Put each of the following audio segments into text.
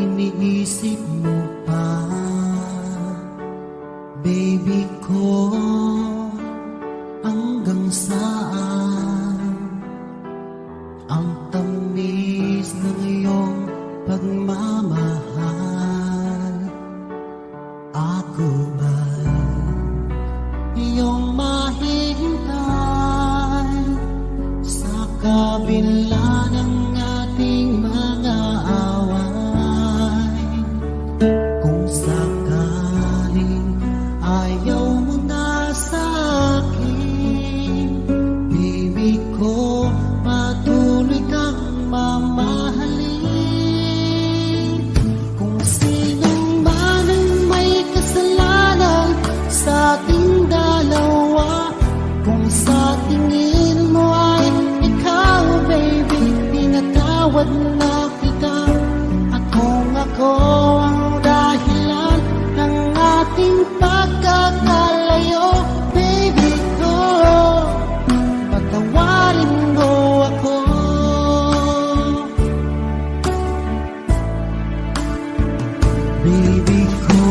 iniisip mo pa, baby ko, hanggang saan ang tamis ng iyong pagmamahal? Ako ba'y iyong mahihintay sa kabila ng ating mga away? Kung sakaling ayaw mo na sa akin, baby ko, patuloy kang mamahalin. Kung sino man ang may kasalanan sa ating dalawa, kung sa tingin mo ay ikaw, baby, pinatawad na kita. At kung ako ang dahilan ng ating pagkakalayo, baby ko, patawarin mo ako. Baby ko,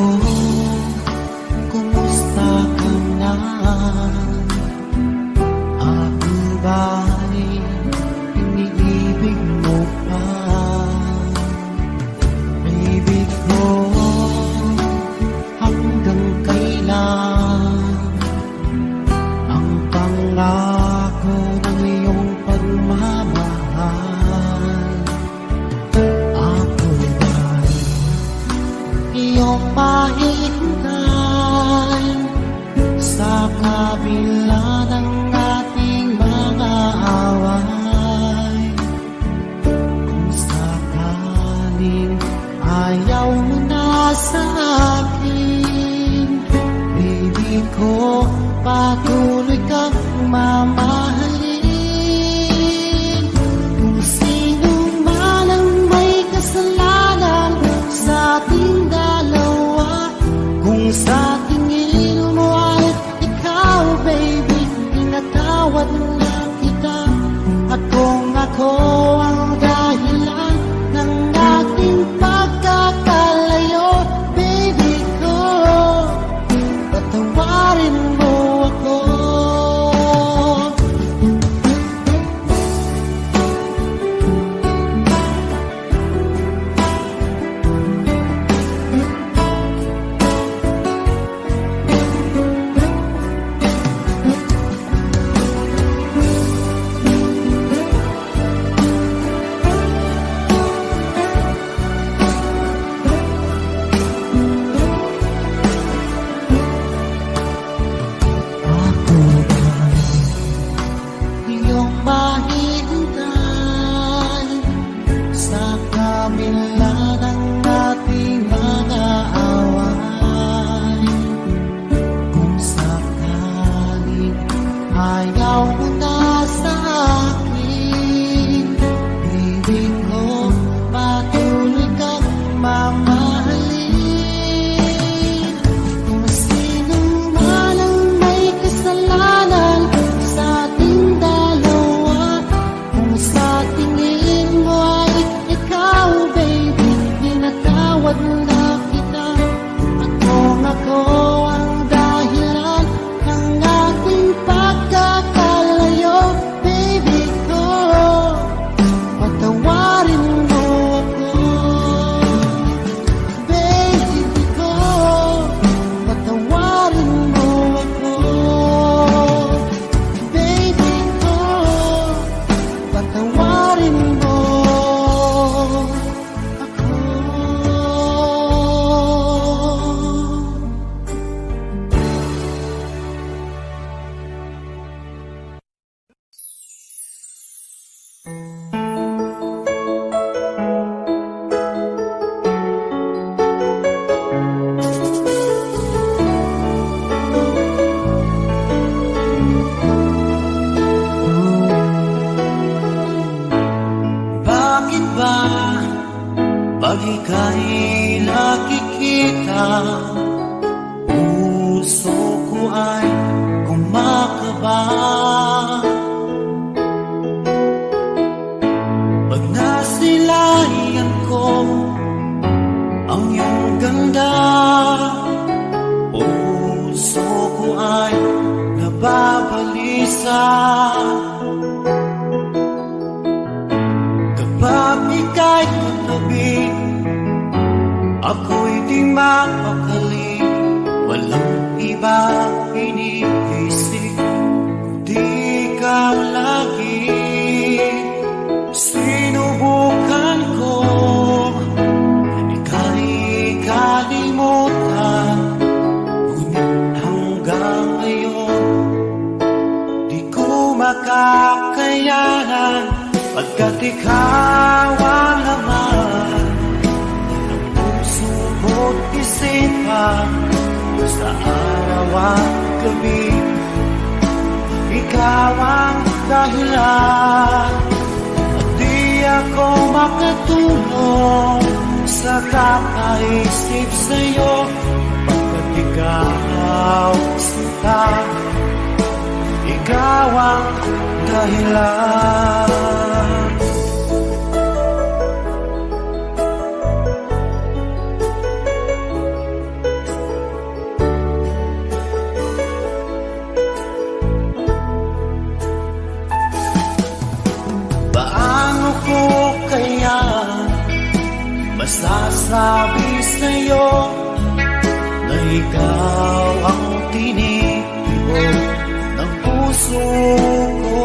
kumusta ka na? Ako ba'y iniibig mo pa? Baby ko, hanggang kailan ang pangako ng iyong pagmamahal? Ako ba'y iyong mahihintay sa kabila ng ating mga away? Kung sakaling ayaw mo na sa akin, baby ko, patuloy kang mamahalin. Kung sino man ang may kasalanan sa ating dalawa, kung sa tingin mo ay ikaw, baby, pinatawad na kita. At kung ako ang dahilan ng ating pagkakalayo, baby ko, patawarin mo ako. Ako ba'y iyong mahihintay sa kabila ng ating mga away? Kung sakaling ayaw mo na sa akin, baby ko, patuloy kang mamahalin. Kung sino man ang may kasalanan sa ating dalawa, kung sa tingin mo ay ikaw, baby, pinatawad na kita. At kung ako ang dahilan ng ating pagkakalayo, baby ko, patawarin mo ako. Baby ko, patawarin mo ako. Baby ko, patawarin mo ako. Bakit ba pag ika'y nakikita, puso ko ay kumakaba? Pag nasilayan ko Kapag ika'y katabi, ako'y di mapakali. Walang iba iniisip, di ikaw lagi. Sinubukan ko ika'y kalimutan, ngunit hanggang ngayon di ko makakayanan, pagkat ikaw ang laman ng puso ko't isipan. Sa araw at gabi, ikaw ang dahilan. At di ako makatulong sa kakaisip sa'yo, pagkat ikaw sinta, ikaw ang dahilan. Paano ko kaya masasabi sa'yo na ikaw ang tinitibok ng puso ko?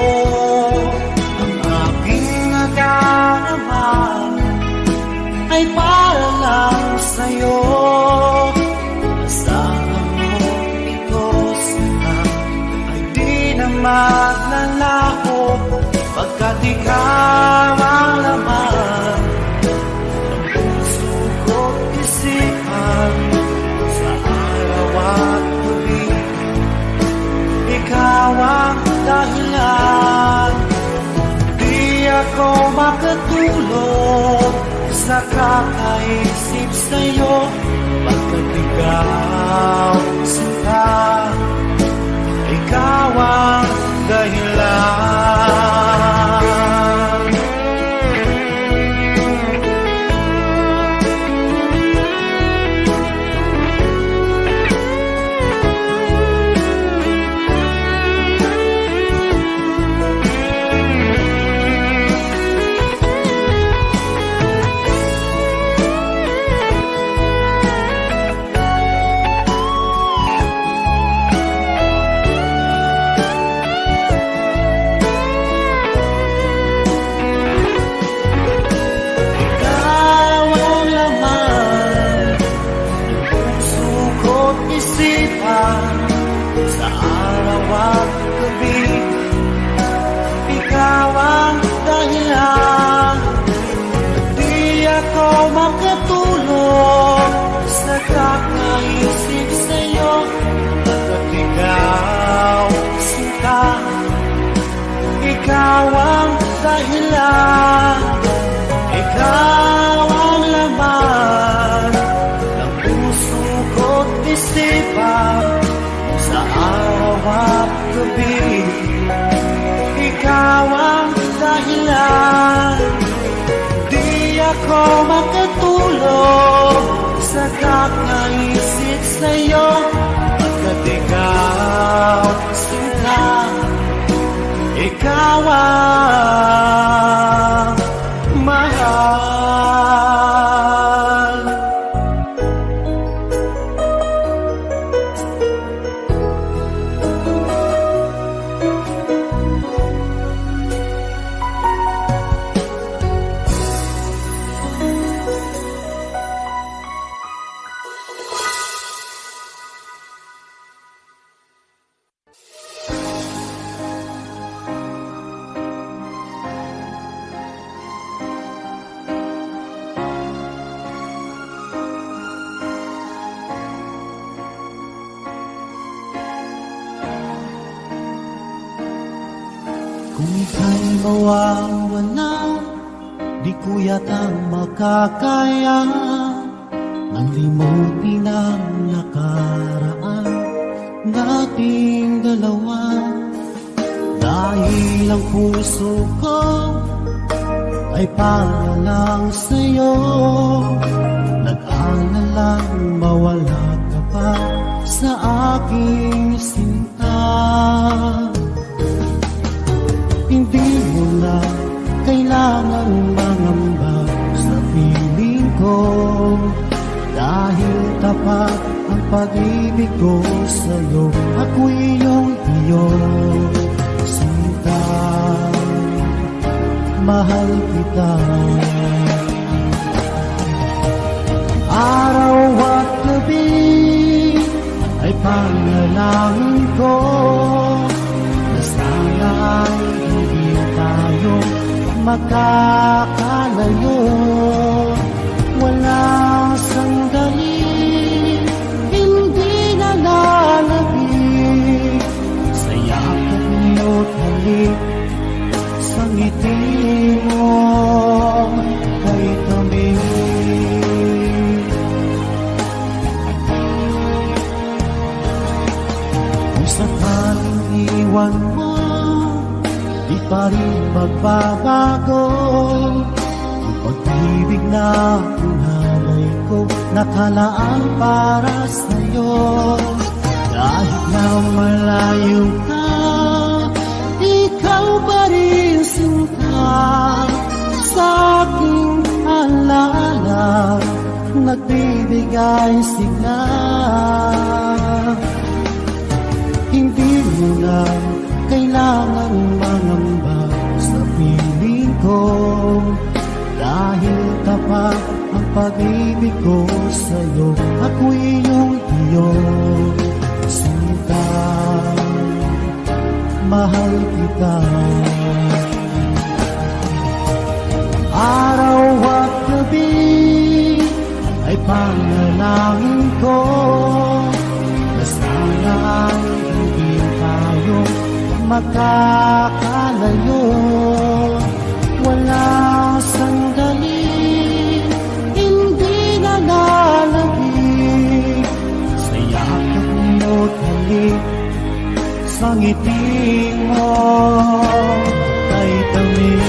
Ang aking nadarama ay para lang sa'yo. Asahan mo ito sana ay di na maglalaho, pagkat ikaw ang laman ng puso ko't isipan. Sa araw at gabi, ikaw ang dahilan. Di ako makatulog sa kakaisip sa'yo, pagkat ikaw sinta, ikaw ang dahilan. Sa araw at gabi, ikaw ang dahilan. Di ako makatulog sa kakaisip sa'yo, pagkat ikaw sinta, ikaw ang dahilan. Ikaw ang laman ng puso ko't isipan. Sa araw at gabi, ikaw ang dahilan. Di ako makatulog sa kakaisip sa'yo, pagkat ikaw sinta, ikaw ang mahal. Kung ika'y mawawala, di ko yata makakaya nang limutin ang nakaraan nating dalawa. Dahil ang puso ko ay para lang sa'yo, nag-aalalang mawala ka pa sa aking sinta. tapat ang pag-ibig ko sa'yo. Ako'y iyong sinta, mahal kita. Araw at gabi ay panalangin ko na sana ay hindi tayo makakalayo. Walang sandali, hindi na lalabig sa yakap mo't halik, sa ngiti mo kay kami. Kung sakaling iwan mo, di pa rin magbabago ang pag-ibig na pinalay ko, nakalaan para sa'yo. Kahit na malayo ka, ikaw pa rin sinta sa aking alala, nagbibigay sigla. Hindi mo na kailangan mangamba sa piling ko, dahil tapat ang pag-ibig ko sa'yo. Ako'y iyong sinta, mahal kita. Araw at gabi ay panalangin ko na sana ay hindi tayo makakalayo. Walang sandali, hindi na lalabig sa yakap mo't halik, sa ngiti mo kay tamis.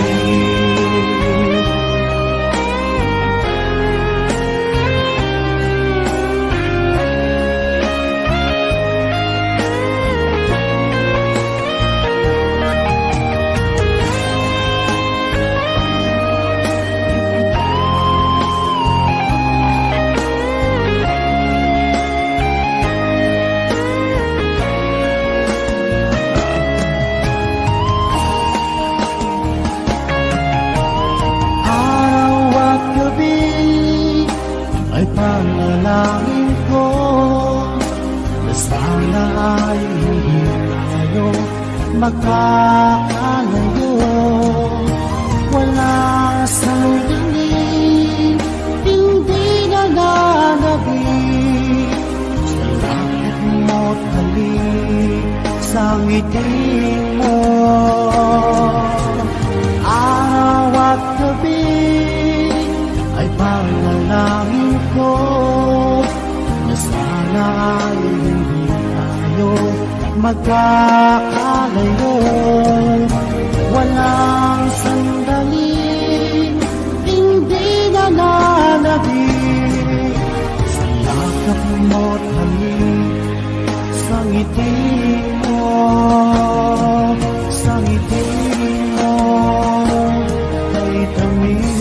Panalangin ko na sana ay hindi tayo makakalayo. Wala sandali, hindi na lalabig sa langit mo't halik, sa ngiti mo. Araw at gabi ay panalangin ko na sana ay hindi tayo magkakalayo. Walang sandali, hindi na lalabig sa yakap mo't halik, sa ngiti mo, sa ngiti mo kay tamis.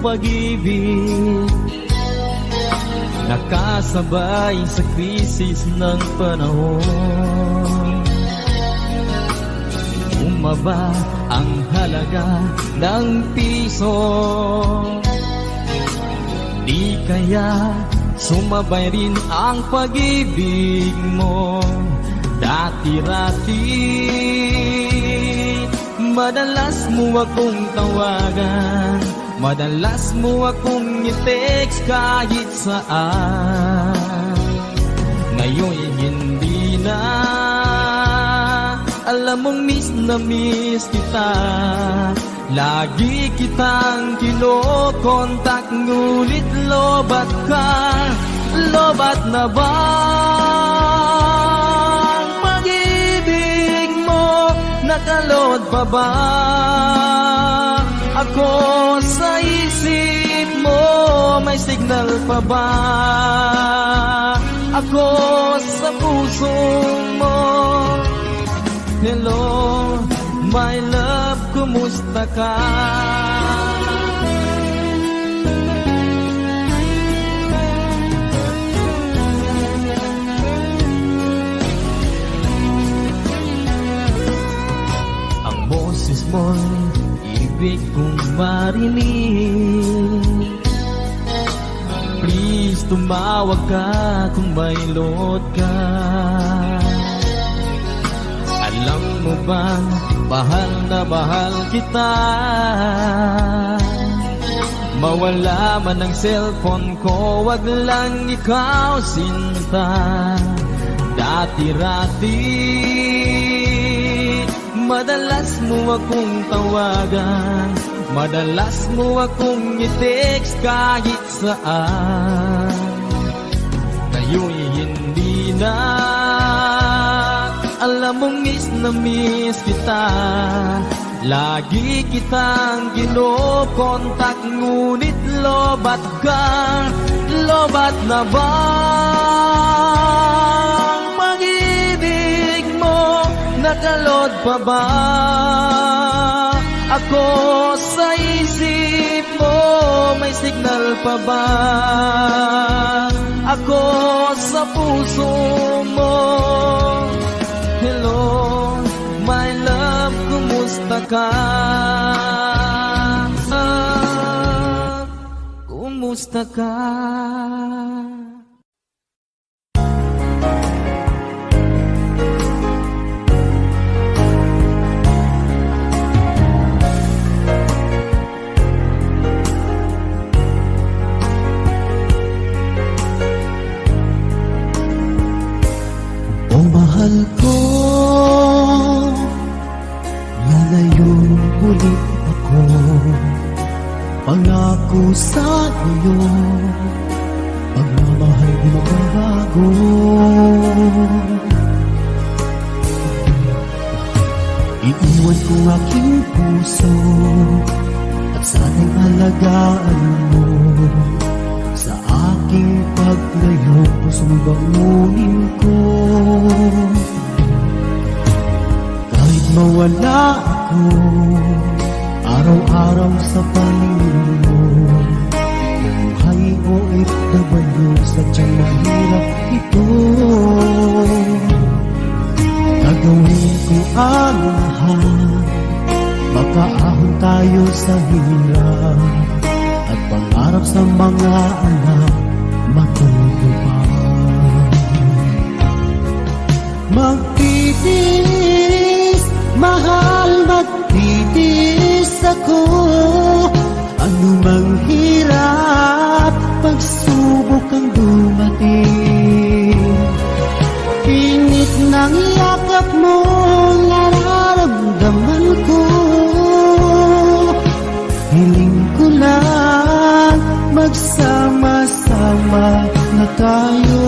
Pag-ibig nakasabay sa krisis ng panahon. Bumaba ang halaga ng piso, di kaya sumabay rin ang pag-ibig mo. Dati-rati madalas mo akong tawagan, madalas mo akong i-text kahit saan. Ngayon hindi na, alam mong miss na miss kita. Lagi kitang kinokontak, ngulit lobat ka. lobat na bang pag-ibig mo? Nakalod pa ba ako sa isip mo? May signal pa ba ako sa puso mo? Hello, my love, kumusta ka? Ang boses mo'y ibig kong marinig. Please, tumawag ka kung may load ka. Alam mo ba, bahal na bahal kita. Mawala man ang cellphone ko, wag lang ikaw sinta. Dati-rati, madalas mo akong tawagan, madalas mo akong i-text kahit saan. Ngayon'y hindi na. Alam mong miss na miss kita. Lagi kitang kinokontak, ngunit lobat ka. Lobat na ba ang pag-ibig mo? Nakalod pa ba ako sa isip mo? May signal pa ba ako sa puso mo? Hello, my love, kumusta ka? Kumusta ka? O mahal ko, lalayon ulit ako. Pangako sa iyo, pagmamahal di magbabago. Iiwan ko aking puso at sana'y alagaan mo. Sa aking paglayo, pusong bangunin ko. Kahit mawala ako, araw-araw sa paningin mo. Buhay o OFW, sadyang mahirap ito. Gagawin ko ang lahat, makaahon tayo sa hirap. At pangarap sa mga anak matutupad. Magtitiis, mahal, magtitiis ako. Ano mang hirap, pagsubok ang dumating. Init ng yakap mo, nararamdaman ko. Hiling ko lang, magsama-sama na tayo.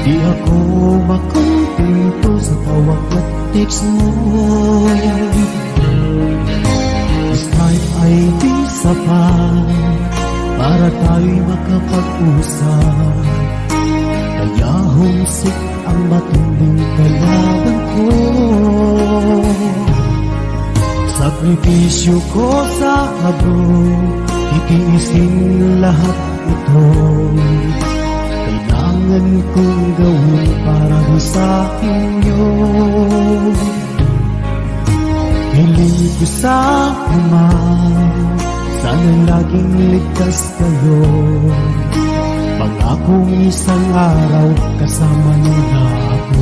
Di ako makumpleto sa tawag at text mo. Skype ay di sapat para tayo'y makapag-usap. Kaya homesick ang matinding kalaban ko. Sakripisyo ko sa abroad, itiisin lahat ito. Kailangan kong gawin para sa inyo. Hiling ko sa Ama, sana laging ligtas kayo. Pangakong isang araw kasama niyo na ako.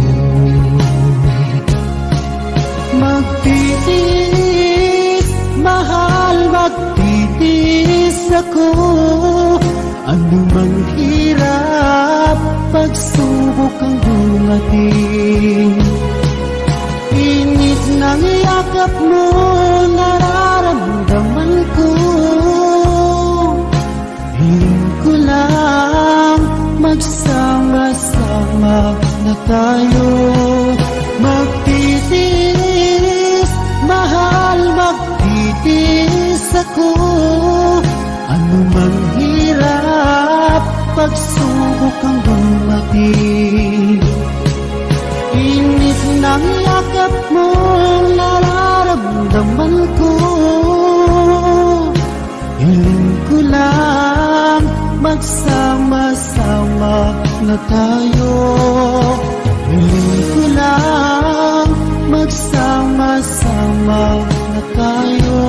Magtitiis, mahal, magtitiis ako. Ano mang hirap, pagsubok ang dumating. Init ng yakap mo, nararamdaman ko. Hiling ko lang, magsama-sama na tayo. Magtitiis, mahal, magtitiis ako. Ano mang hirap, pagsubok ang dumating. Init ng yakap mo, nararamdaman ko. Hiling ko lang, magsama-sama na tayo. Hiling ko lang, magsama-sama na tayo.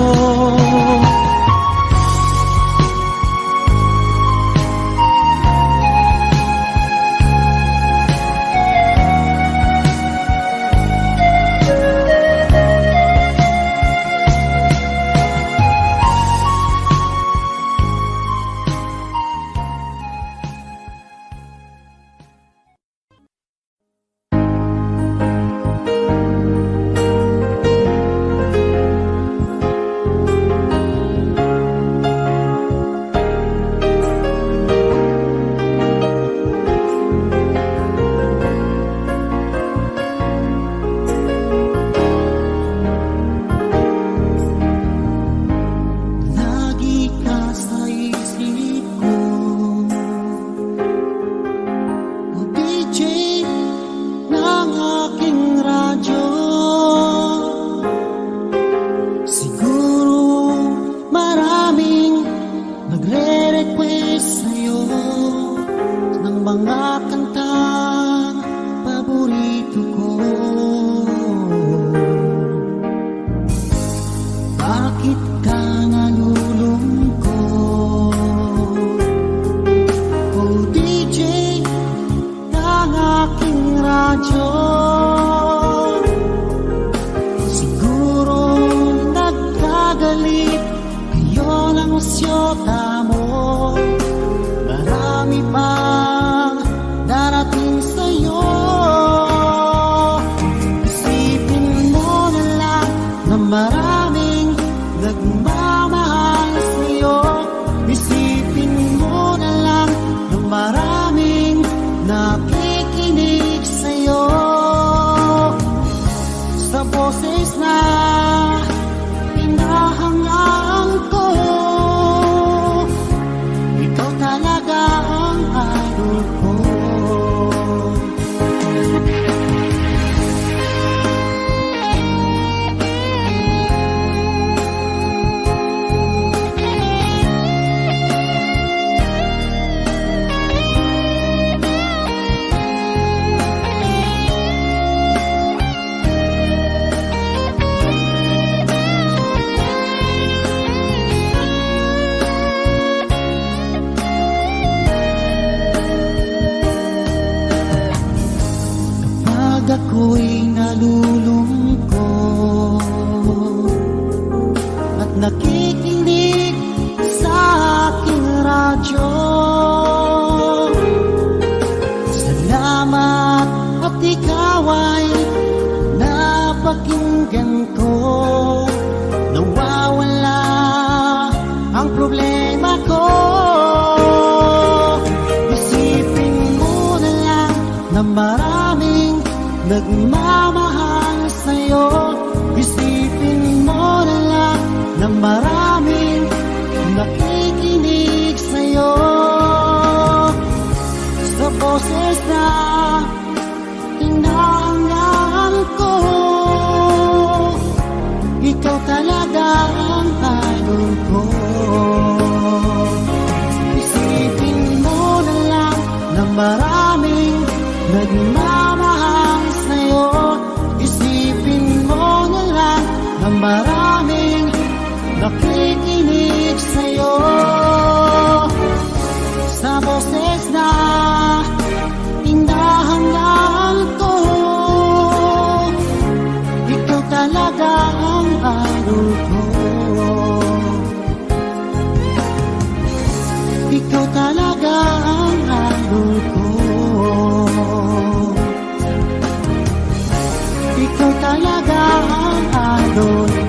Ako'y nalulungkot at nakikinig sa aking radyo. Salamat at ikaw ay napakinggan ko. Nawawala ang problema ko. Isipin mo na lang na maraming nagmamahal sa'yo. Isipin mo na lang na maraming nakikinig sa'yo. Sa boses na hinahangaan ko, ikaw talaga ang idol ko. Isipin mo na lang na maraming nagmamahal sa'yo. Isipin mo na lang na maraming nakikinig sa'yo, sa boses na hinahangaan ko. Ikaw talaga ang idol ko. Ikaw talaga ang idol ko. Ikaw talaga ang idol ko.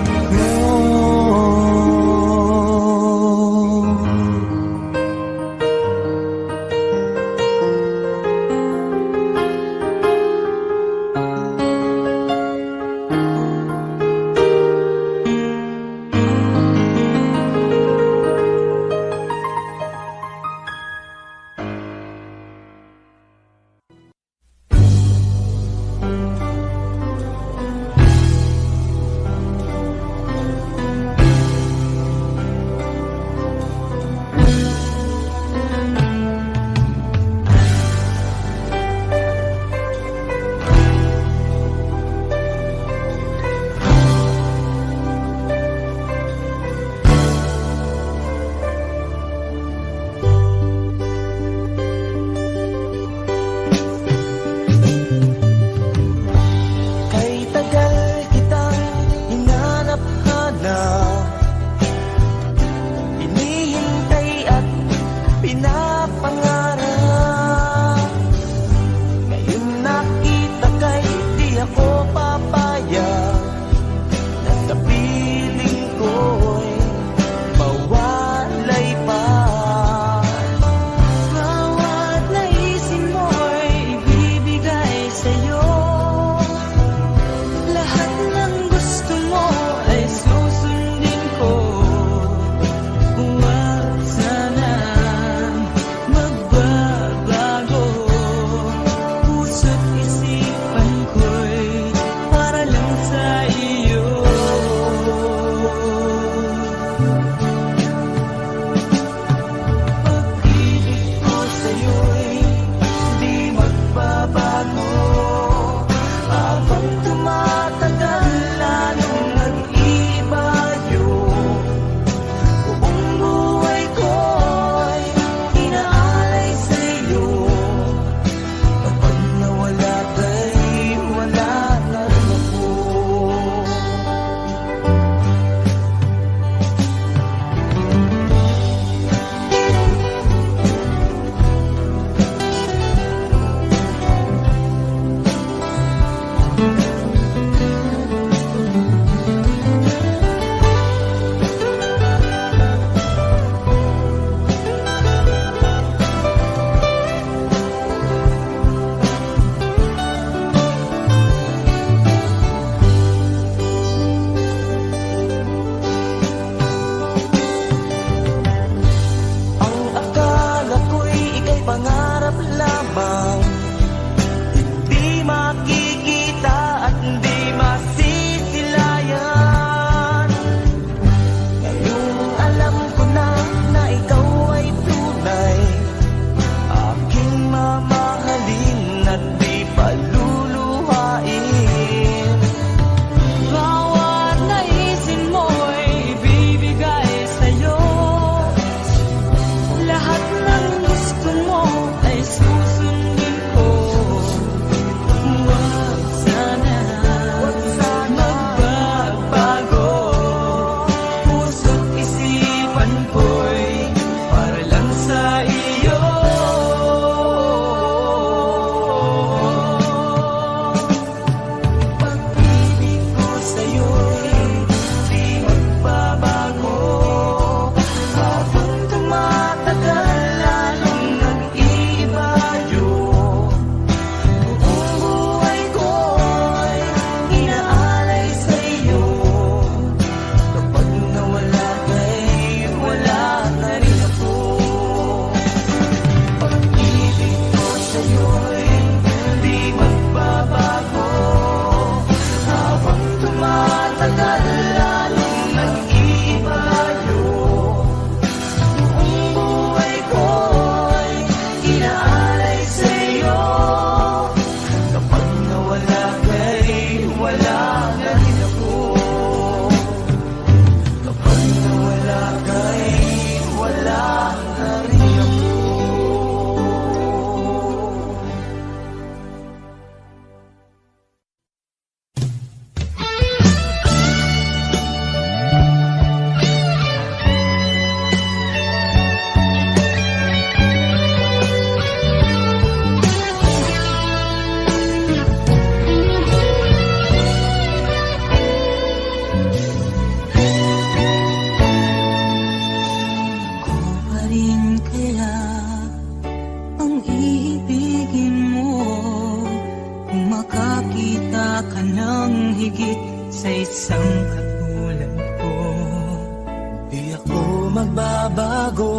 magbabago.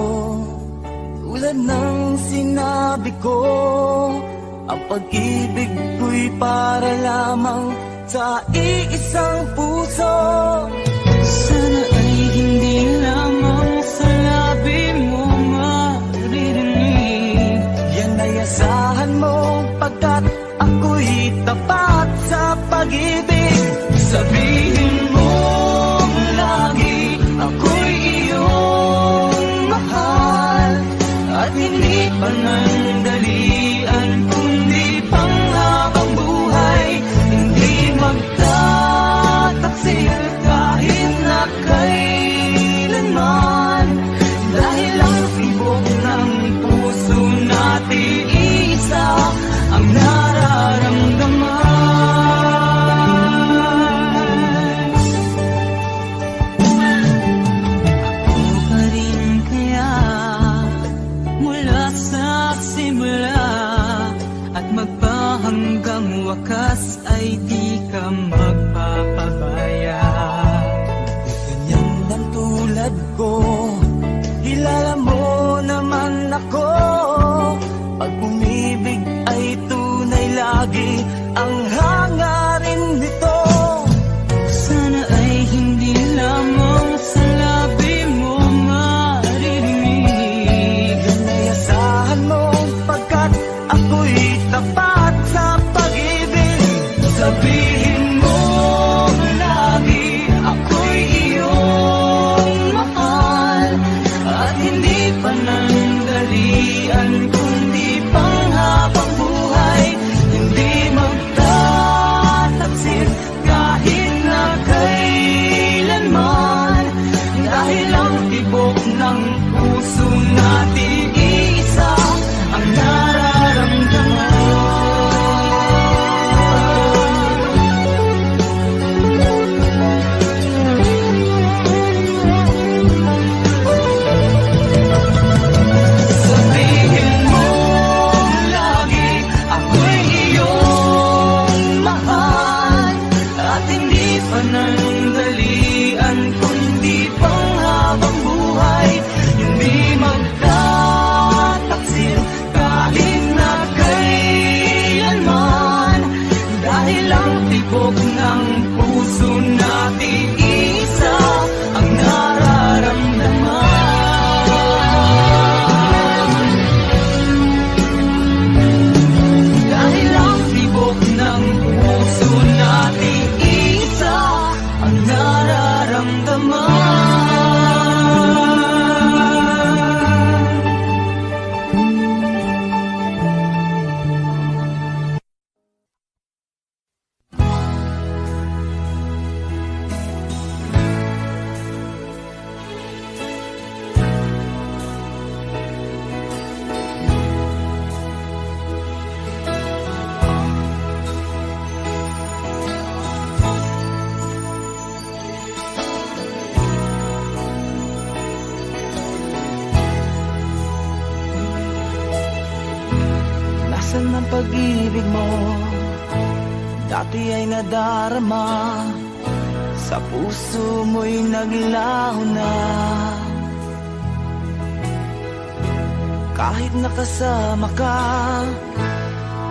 Tulad ng sinabi ko, ang pag-ibig ko'y para lamang sa iisang puso. Sana ay hindi lamang sa labi mo maririnig. Yan ay asahan mo, pagkat ako'y tapat sa pag-ibig. Sabihin mo lagi ako'y iyong mahal, at hindi panandalian kundi panghabang buhay. Hindi magtataksil kahit na kailanman, dahil ang tibok ng puso natin isa ang nararamdaman. Ako pa rin kaya mula sa simula, at magpahanggang wakas ay di ka magpapabaya. Ganyan ng tulad ko, kilala mo naman ako. Pag umibig ay tunay lagi ang hangarin nito. Sana ay hindi lamang sa labi mo maririnig. Yan ay asahan mo, pagkat ako'y tapat sa pag-ibig. Sabihin mo lagi ako'y iyong mahal, at hindi panandalian kundi panghabang buhay. Hindi magtataksil kahit na kailanman, dahil ang tibok ng puso natin isa ang nararamdaman. Sabihin mo lagi ako'y iyong mahal, at hindi panandalian kundi panghabang buhay. Hindi magtataksil kahit na kailanman, dahil ang tibok ng puso natin isa ang nararamdaman. Dahil ang tibok ng puso natin isa ang nararamdaman. Nasaan ang pag-ibig mo? Dati ay nadarama, sa puso mo'y naglaho na. Kahit nakasama ka,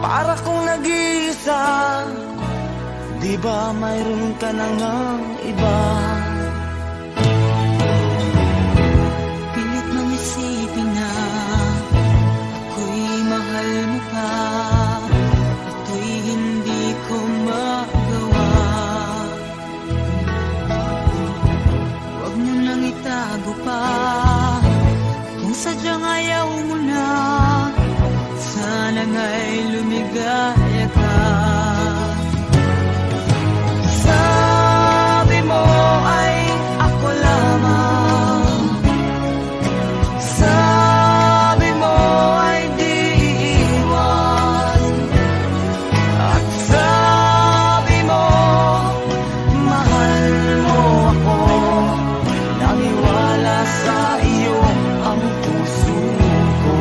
para kong nag-iisa. Di ba mayroon ka na ngang iba? Pilit mong isipin na ako'y mahal mo pa, ito'y hindi ko magawa. Huwag mo nang itago pa, kung sadyang ayaw mo na, sana nga'y lumigaya ka. Sabi mo ay ako lamang, sabi mo ay di iiwan, at sabi mo mahal mo ako. Naniwala sa iyo ang puso ko.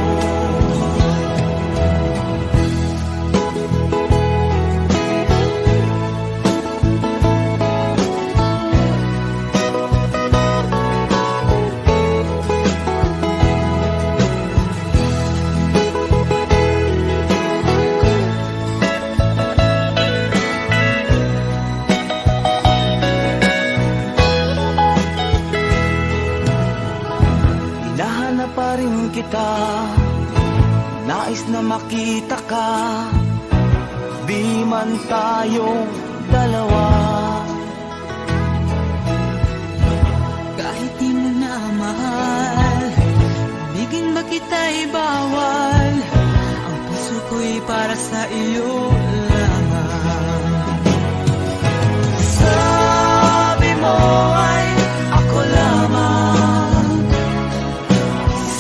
kita, nais na makita ka, di man tayong dalawa. Kahit di mo na mahal, bigin ba kita'y bawal? Ang puso ko'y para sa iyo lamang. Sabi mo ay ako lamang,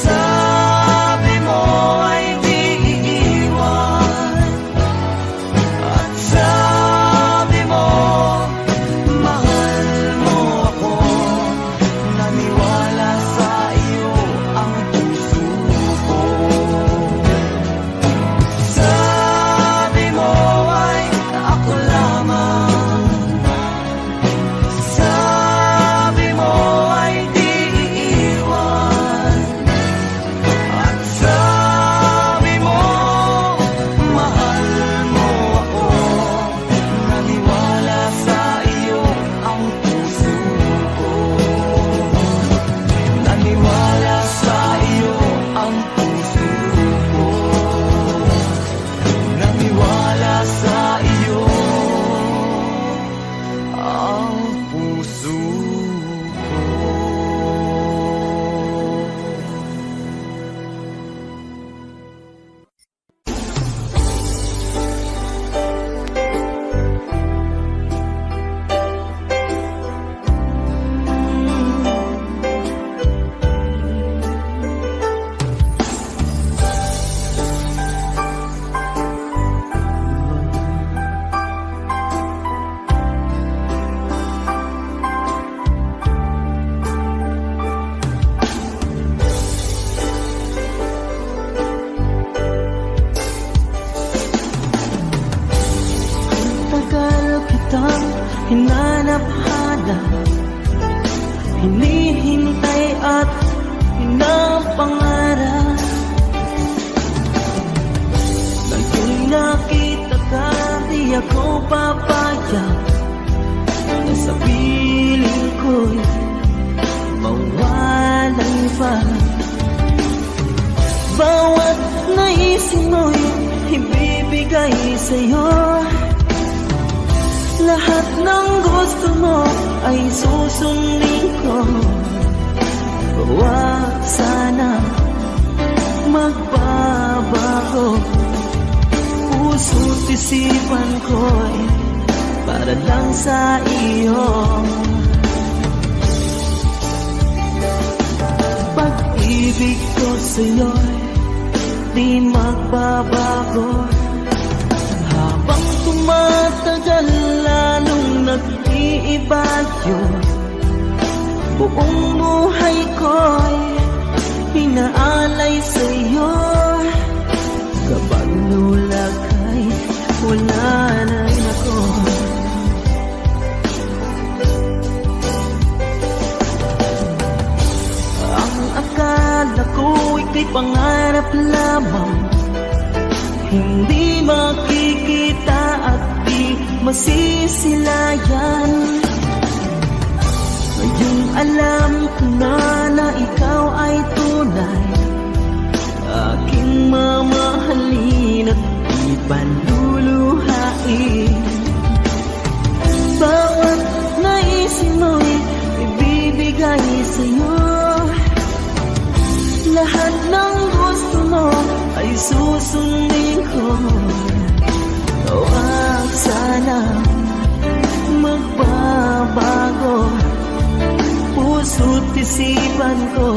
sabi mo ay di iiwan, at sabi mo mahal mo ako, naniwala sa iyo ang puso ko. Sabi mo ay ako lamang, sabi mo ay di iiwan, at sabi mo mahal mo ako, naniwala sa iyo ang puso ko. Naniwala sa iyo ang puso ko. Naniwala sa iyo ang puso ko. Tagal kitang hinanap-hanap, hinihintay at pinapangarap. Naging nakita ka, di ako papayag na sa piling ko'y mawalan pa. Bawat naisin mo'y ibibigay sa'yo, lahat ng gusto mo ay susundin ko. Huwag sana magbabago, puso't isipan ko'y para lang sa iyo. Pag-ibig ko sa'yo'y di magbabago, habang tumatagal lalong nag-iiba yun. Buong buhay ko'y pinaalay sa'yo, kapag nulag ay wala na rin ako. Ang akala ko ika'y pangarap lamang, hindi makikita at di masisilayan. Ngayong alam ko na ikaw ay tunay, aking mamahalin at di paluluhain. Bawat naisin mo'y ibibigay sa'yo, lahat ng gusto mo ay susundin ko. Huwag sana magbabago, puso't isipan ko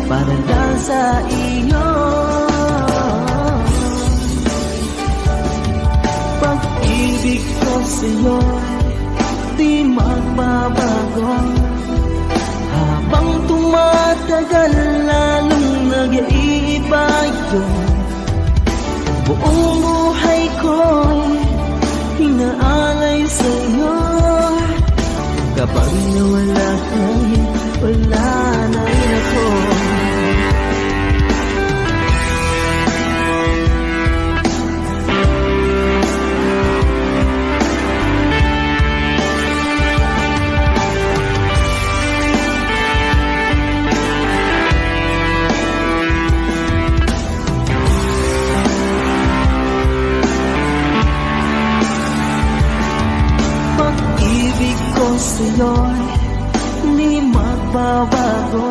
para lang sa iyo. Pag-ibig ko sa'yo di magbabago, habang tumatagal lalong nag-iiba yun. Buong buhay ko'y hinaalay sa'yo, kapag nawala ka'y wala na rin ako. magbabago.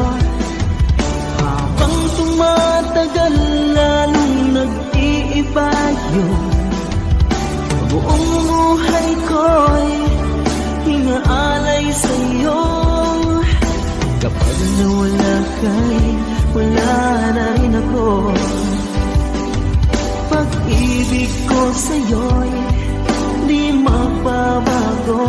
Habang tumatagal lalong nag-iiba yun. Buong buhay ko'y inaalay sa'yo. Kapag nawala ka'y wala na rin ako. Pag-ibig ko sa'yo'y di magbabago.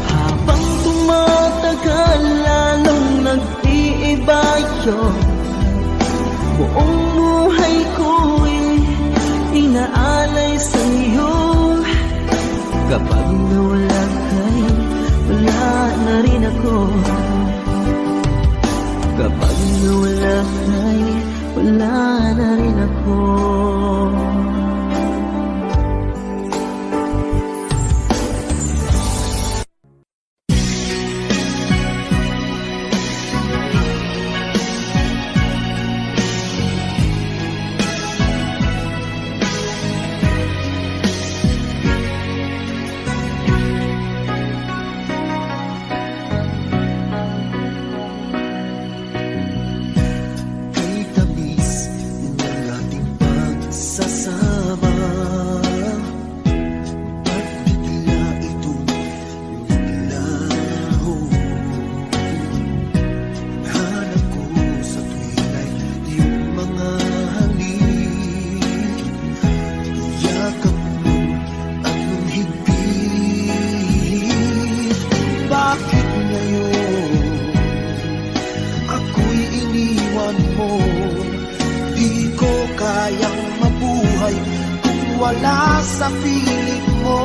Habang tumatagal lalong nag-iiba yun. Buong buhay ko'y inaalay sa'yo. Kapag nawala ka'y wala na rin ako. Kapag nawala ka'y wala na rin ako. Wala sa piling mo.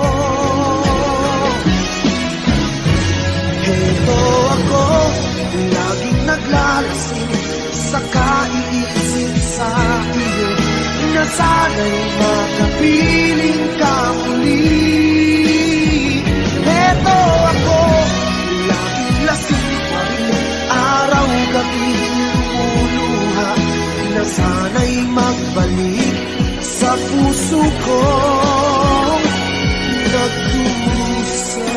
Heto ako, laging naglalasing sa kaiisip sa iyo, na sana'y makapiling ka muli. Heto ako, laging lasing pa rin, araw-gabi lumuluha, na sana'y magbalik sa puso ko nagdusa.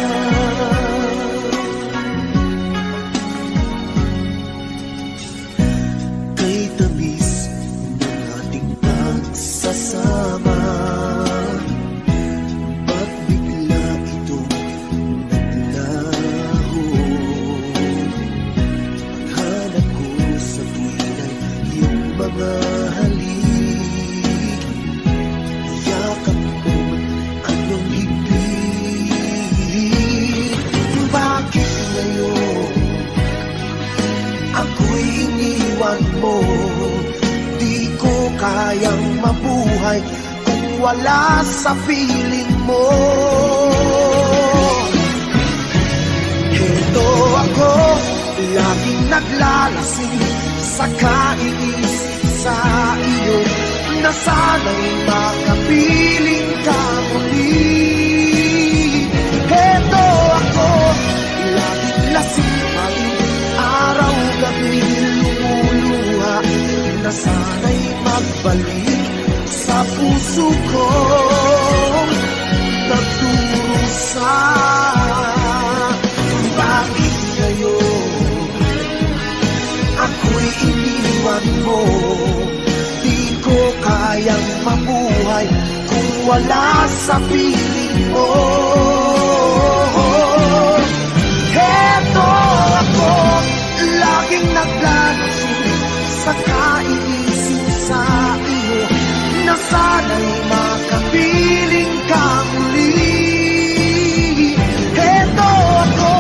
Kay tamis ng ating pagsasama, ba't bigla itong naglaho? Paghanap ko sa tuwina'y iyong mga halik, mo, di ko kayang mabuhay kung wala sa piling mo. Heto ako, laging naglalasing sa kaiisip sa iyo, na sana'y makapiling ka muli. Heto ako, laging lasing pa rin, araw-gabi lumuluha, na sana'y magbalik sa puso ko nagdurusa. Bakit ngayon ako'y iniwan mo? Di ko kayang mabuhay kung wala sa piling mo. Heto ako, laging naglalasing sa kaiisip sa iyo, na sana'y makapiling ka muli. Heto ako,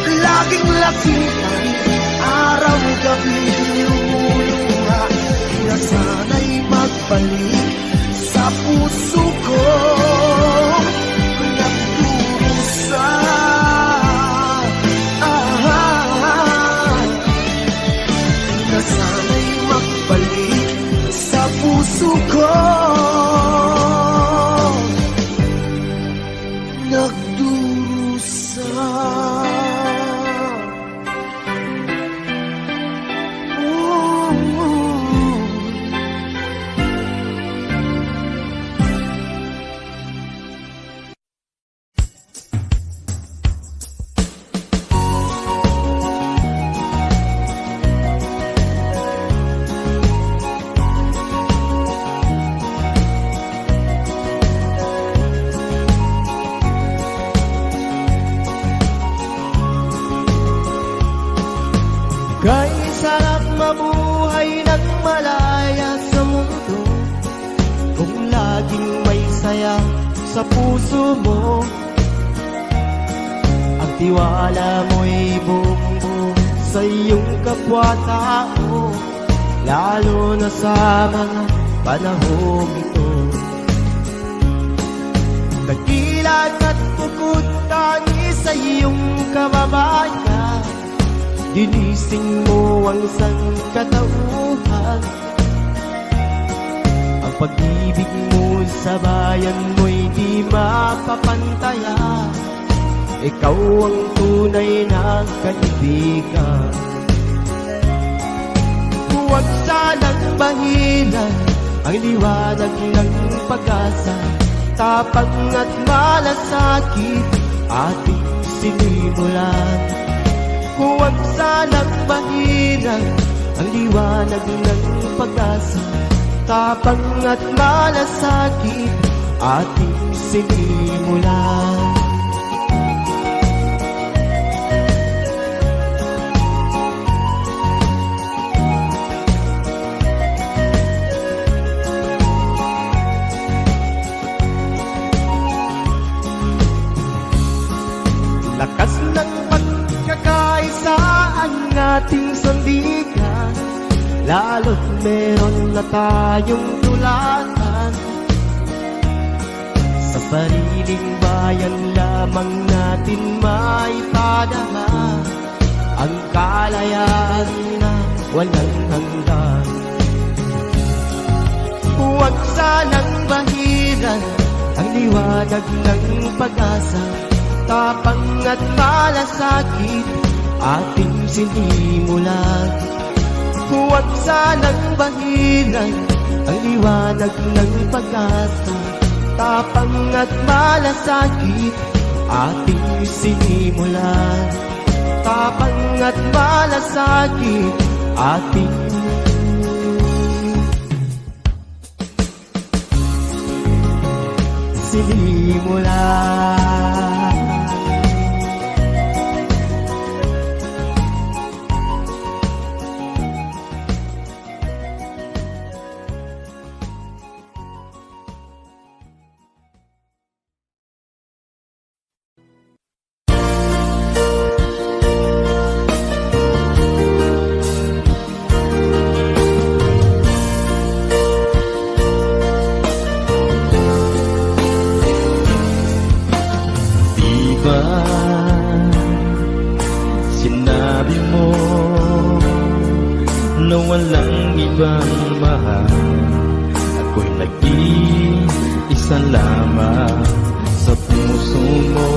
laging lasing pa rin, araw-gabi lumuluha, na sana'y magbalik sa puso ko nagdurusa. Na sana'y magbalik sa puso ko nagdurusa. Kay sarap mabuhay ng malaya sa mundo kung laging may saya sa puso mo. Ang tiwala mo'y buong-buo sa iyong kapwa-tao, lalo na sa mga panahong ito. Dakilat at bukod tangi sa iyong kababayan, ginising mo ang sangkatauhan. Ang pag-ibig mo sa bayan mo'y di mapapantayan. Ikaw ang tunay na kaibigan. Huwag sanang bahilan ang liwanag ng pag-asa, tapang at malasakit ating sinimulan. Huwag sanang bahilan ang liwanag ng pag-asa, tapang at malasakit ating sinimulan. Lakas ng pagkakaisa ang ating sandigan, lalo't meron na tayong tulatan. Sa sariling bayan lamang natin maipadama ang kalayaan na walang hanggan. Huwag sanang bahilan ang liwanag ng pag-asa, tapang at malasakit ating sinimulan. Huwag sanang bahilan ang liwanag ng pag-asa, tapang at malasakit ating sinimulan. Tapang at malasakit ating sinimulan. Sinabi mo na walang ibang mahal, ako'y nag-iisa lamang sa puso mo.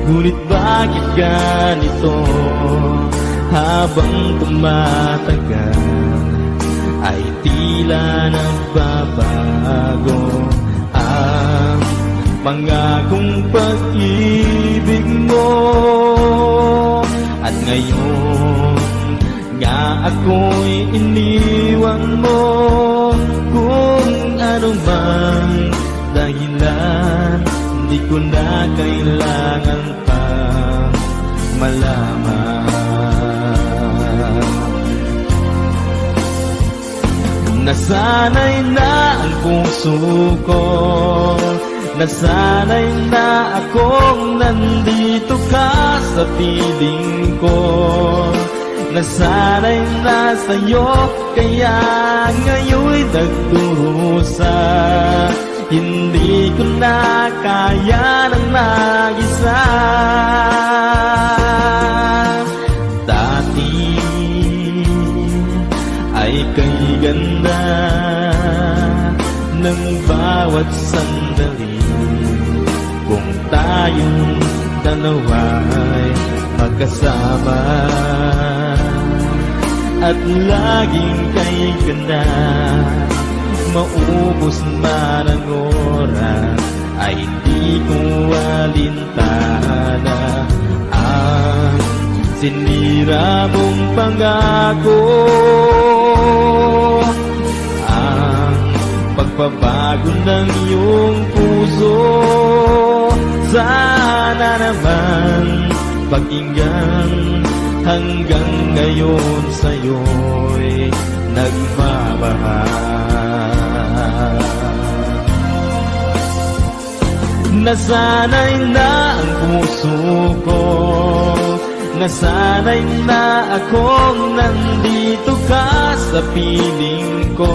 Ngunit bakit ganito? Habang tumatagal ay tila nagbabago ang pangakong pag-ibig mo. At ngayon nga ako'y iniwan mo, kung ano man dahilan, di ko na kailangan pa malaman. Nasanay na ang puso ko, nasanay na akong nandito ka sa piling ko. Nasanay na sa'yo, kaya ngayon'y nagdurusa. Hindi ko na kaya ng mag-isa. Dati ay kay ganda ng bawat sandali, kung tayong dalawa'y magkasama. At laging kay ganda, maubos man ang oras, ay di ko alintana ang sinira mong pangako. Ang pagbabago ng iyong puso, sana naman pakinggan hanggang ngayon sa'yo'y nagmamahal. Nasanay na ang puso ko, nasanay na akong nandito ka sa piling ko.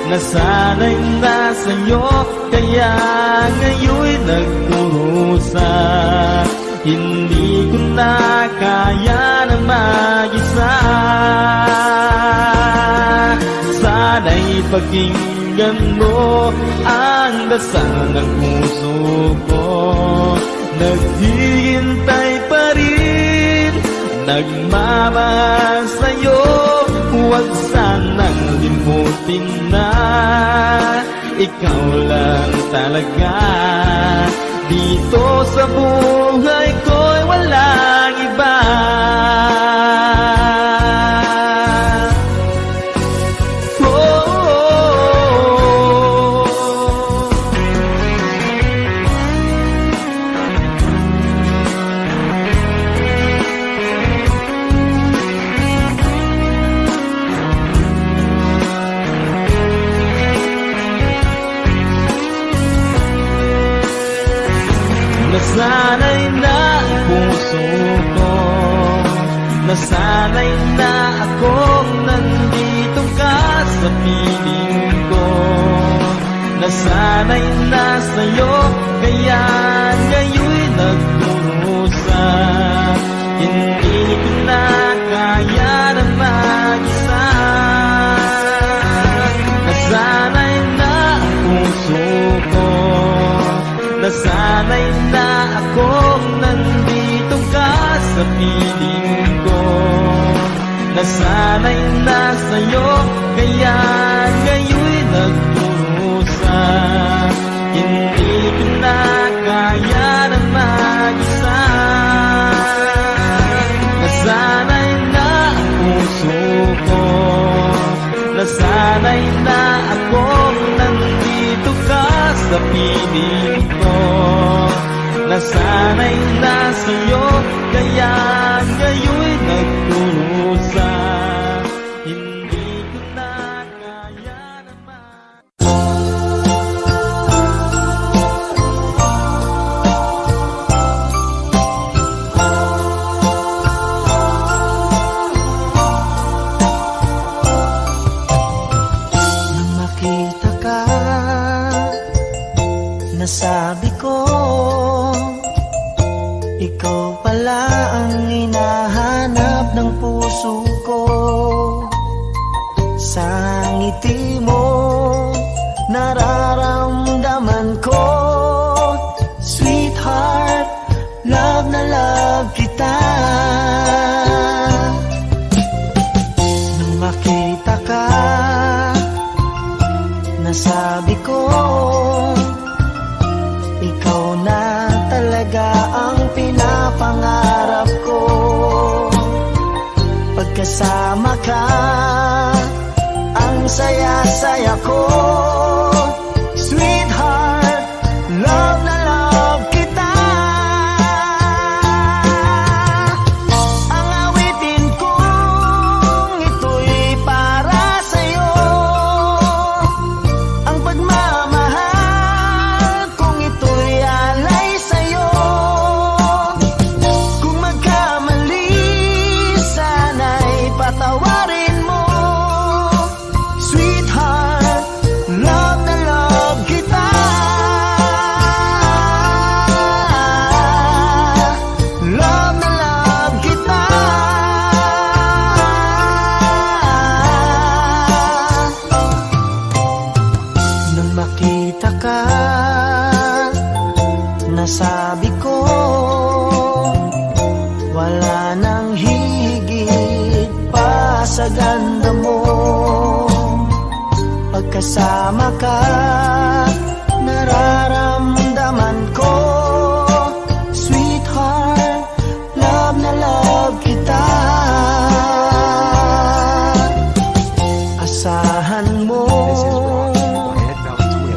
Nasanay na sa'yo, kaya ngayon'y nagdurusa. Hindi ko na kaya na mag-isa. Sana'y pakinggan mo ang dasal ng puso ko. Naghihintay pa rin, nagmamahal sa'yo. Huwag sanang limutin na ikaw lang talaga. Dito sa buhay ko'y walang iba. Nasanay na ang puso ko, nasanay na akong nandito ka sa piling ko. Nasanay na sa'yo, kaya ngayon'y nagdurusa. Hindi ko na kaya na mag-isa. Nasanay na ang puso ko, nasanay na akong nandito ka sa piling ko. Nasanay na sa'yo, kaya ngayon'y nagdurusa. Hindi ko na kaya na mag-isa. Nasanay na ang puso ko, nasanay na akong nandito ka sa piling ko. Nasanay na sa'yo, kaya ngayon'y nagdurusa. Hindi ko na kaya naman. Nang makita ka, nasabi ko, ikaw pala ang hinahanap ng puso ko. Sa ngiti mo, nararamdaman ko, sweetheart, love na love kita. Nang makita ka, nasabi ko, ikaw na talaga ang pinapangarap ko. Pagkasama ka, ang saya-saya ko. Sweetheart, love na love kita. Ang awitin kong ito'y para sa'yo. Ang pagmamahal kong ito'y alay sa'yo. Kung magkamali, sana'y patawarin mo. Sweetheart, love na love kita. Love na love kita. Nung makita ka, nasabi ko, wala nang higit pa sa ganda mo. Pagkasama ka, nararamdaman ko, sweetheart, love na love kita. Asahan mo,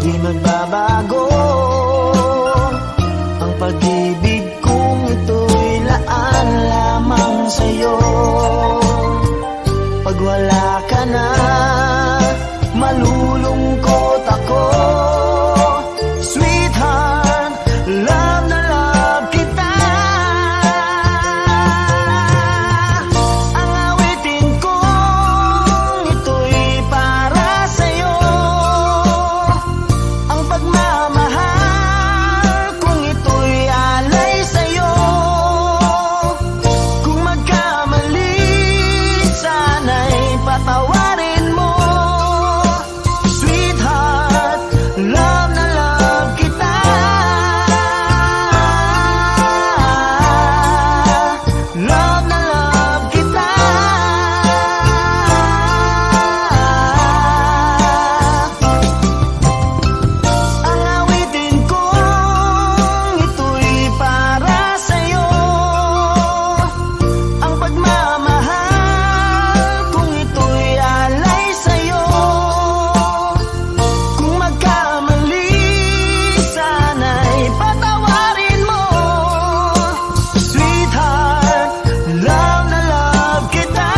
di magbabago ang pag-ibig kong ito'y laan lamang. lamang sa'yo. Pag wala ka na, malulungkot ako. Sweetheart, love na love kita. Ang awitin kong ito'y para sa'yo. Ang pagmamahal kung ito'y alay sa'yo. Kung magkamali, sana'y patawarin mo. Sweetheart, love na love kita. Love na love kita. Ang awitin kong ito'y para sa'yo. Ang pagmamahal kung ito'y alay sa'yo. Kung magkamali, sana'y patawarin mo. Sweetheart, love na love kita.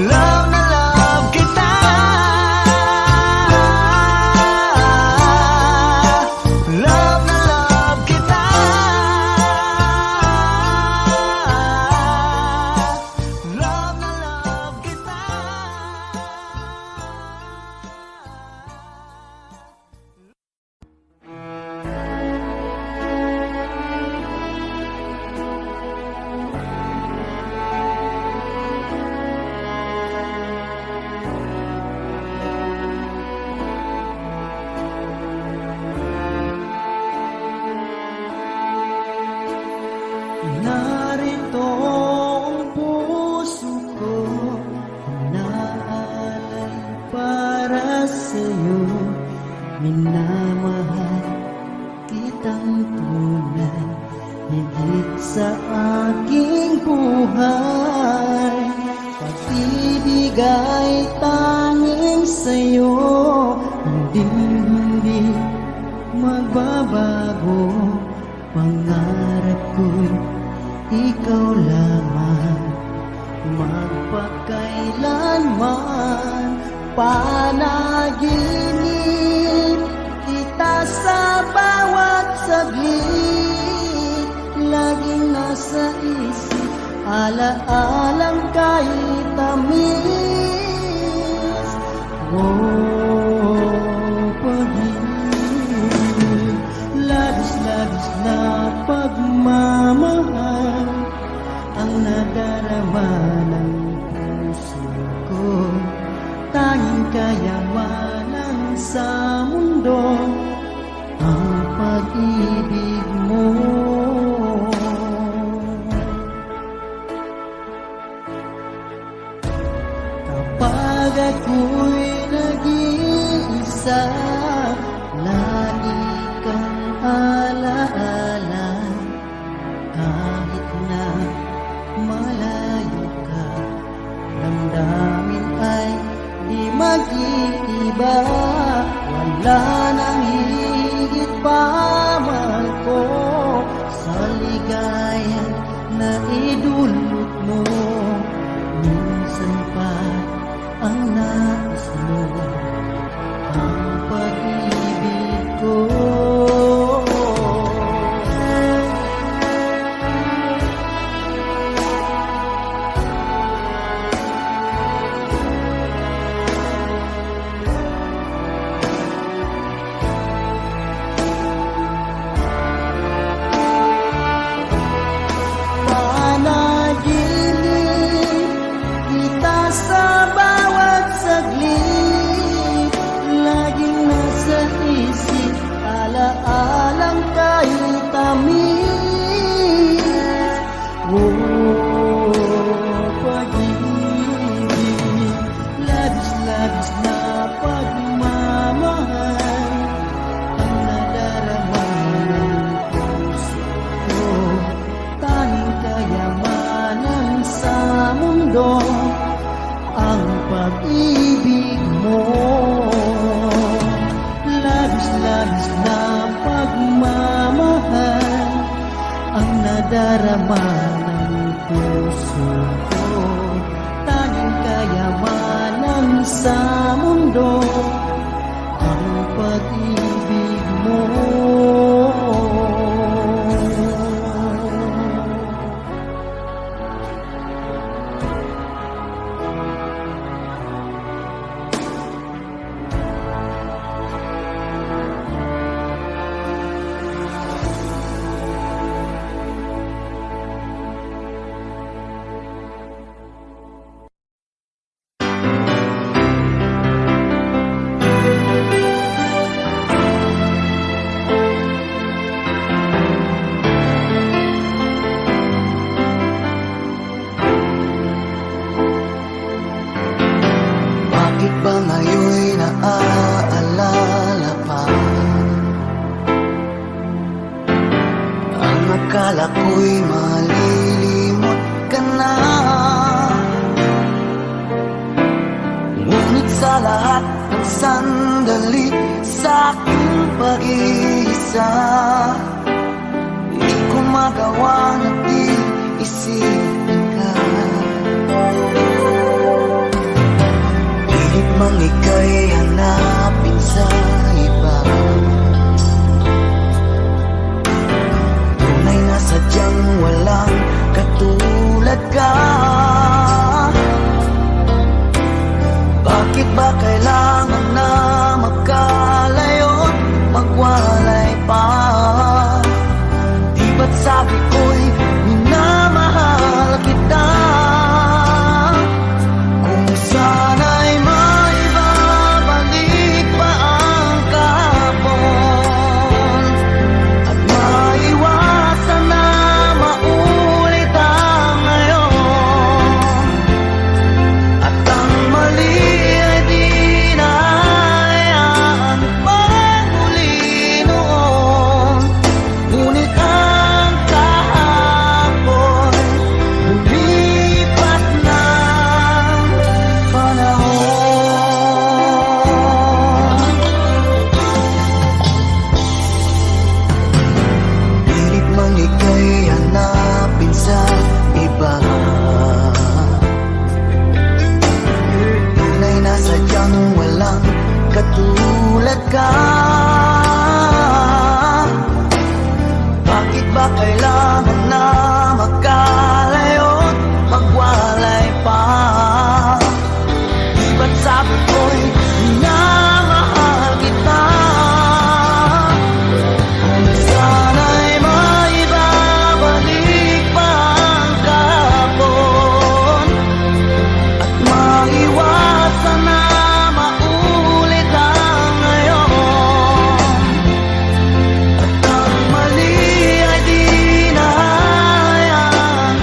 Love na love kita. Love na love kita. Love na love kita. Narito ang puso ko naalay para sa'yo. Minamahal kitang tunay, higit sa aking buhay. Pag-ibig ay tanging sa'yo, hindi magbabago. Pangarap ko'y ikaw lamang, magpakailanman. Panaginip kita sa bawat saglit, laging nasa isip, alaalang kahit tamis. Pag-ibig, labis-labis na pagmamahal ang nadarama ng puso ko. Tanging kayamanan sa mundo ang pag-ibig mo. Kapag ako'y nag-iisa, lagi kang alaala. Kahit na malayo ka, damdamin ay di mag-iiba. Wala nang higit pa mahal ko sa ligaya na idulot mo. Minsan pa ang nais mo, ang pag-ibig ko. nadarama ng puso ko. Tanging kayamanan sa mundo ang pag-ibig mo. Bakit ba ngayon'y naaalala pa ang akala ko'y malilimot ka na? Ngunit sa lahat ng sandali sa aking pag-iisa, di ko magawa na di isipin ka. Pilit mang ika'y hanapin sa iba, tunay na sadyang walang katulad ka. Bakit ba kailangan na magkalayo't magwalay pa? Di ba't sabi ko'y minamahal kita? Kung sana'y maibabalik pa ang kahapon at maiwasan na maulit ang ngayon, at ang mali ay di na hayaan magmuli noon. Ngunit ang kahapon lumipas ng panahon. Pilit mang ika'y hanapin sa iba, tunay na sadyang walang katulad ka. Bakit ba kailangan na magkalayo't magwalay pa? Di ba't sabi ko'y minamahal kita? Kung sana'y maibabalik pa ang kahapon at maiwasan na maulit ang ngayon, at ang mali ay di na hayaan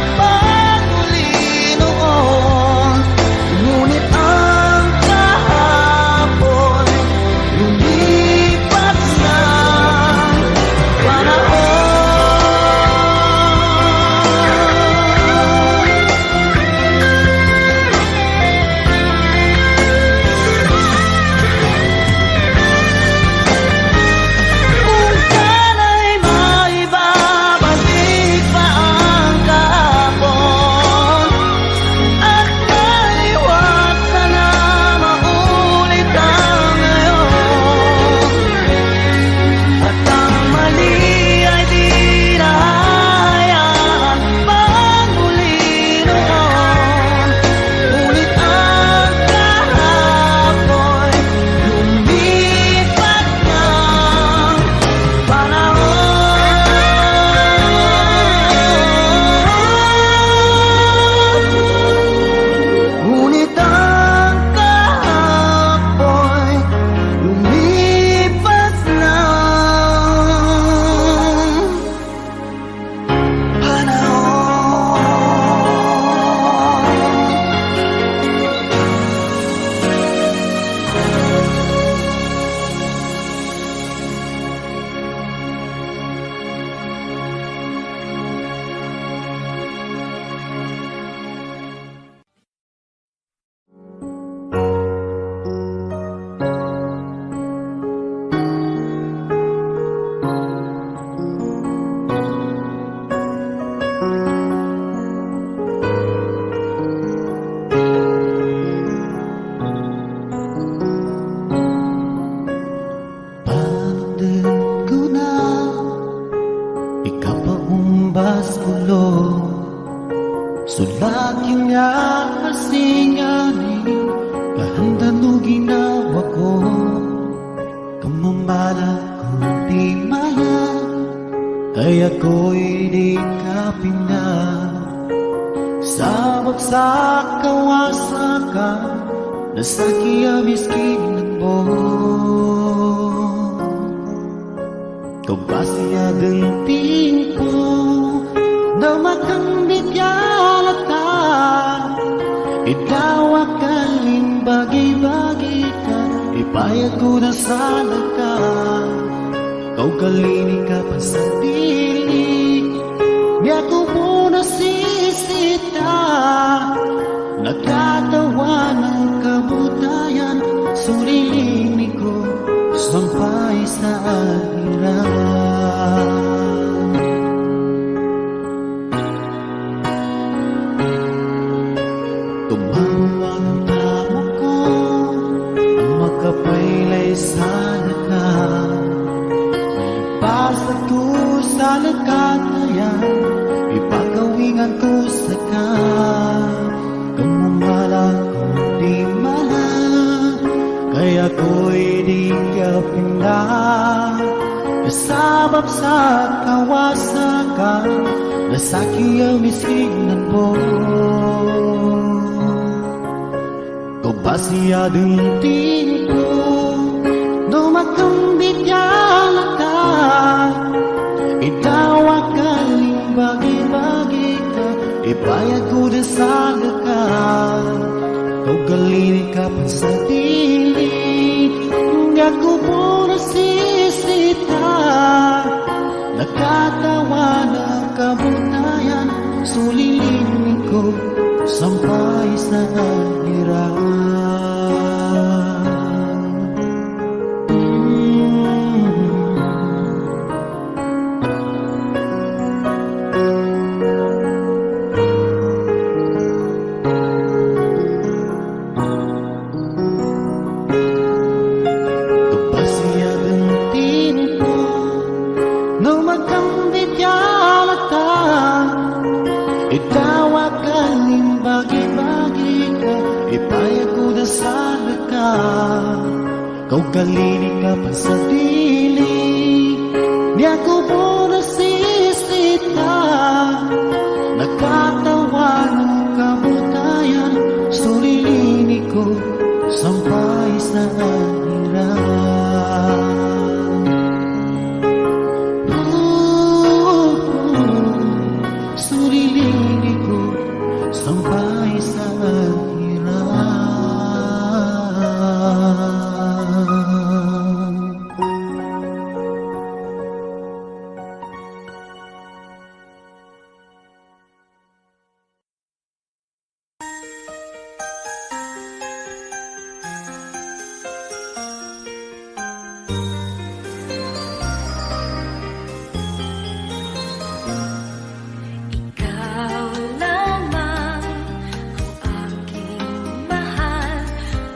gulo. Sulaki nga asinganin, kahandan mo ginawa ko. Kamamala kung di mahal, kaya ko'y di kapina. Sa bagsak kawasakan, nasakiya miskinan mo. Kau pasya genting po, na makambit yalata. Itawa kaling bagi-bagi ka, ipayag ko na sana ka. Kau kalini ka pa sa dili, niya ko po nasisita. Nagkatawa ng kabutayan, sulilini ko sampay sa ahiran. Tumawag ang tamo ko, ang makapaylay sana ka. Ipasag ko sa lagkatayan, ipagawingan ko sa ka. Kamumala kung di mahal, kaya ko'y di kapinda. Kasabap sa kawasakan, nasaki ang miskinan mo. Kau pasya genting po, dumakambit yalata. Itawa kaling bagi-bagi ka, ipayag ko na sana ka. Kau kalini ka pa sa dili, nga ko po nasisita. Nakatawa na kabutayan, sulilin ko sampay sa ahiran. Kapasya genting po, no magkambit yalata. Itawa kaling bagi-bagi ka, ipayag ko na sana ka. Kau kalini ka pa sa dili, niya ko po nasisita. Nakatawa ng kabutayan, sulilini ko sampay sa ahiran. Sulilini ko sampay sa ahiran. Ikaw lamang ang aking mahal.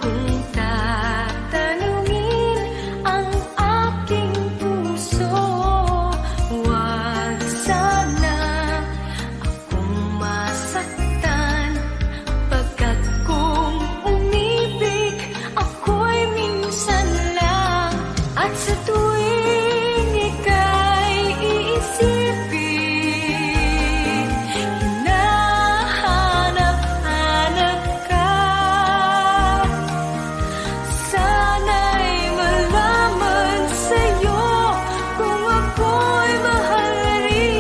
Kung tatanungin ang aking puso, huwag sana akong masaktan. Pagkat kung umibig, ako'y minsan lang. At sa tuwing ika'y iisipin, hinahanap-hanap ka. Sana'y malaman sa'yo kung ako'y mahal rin.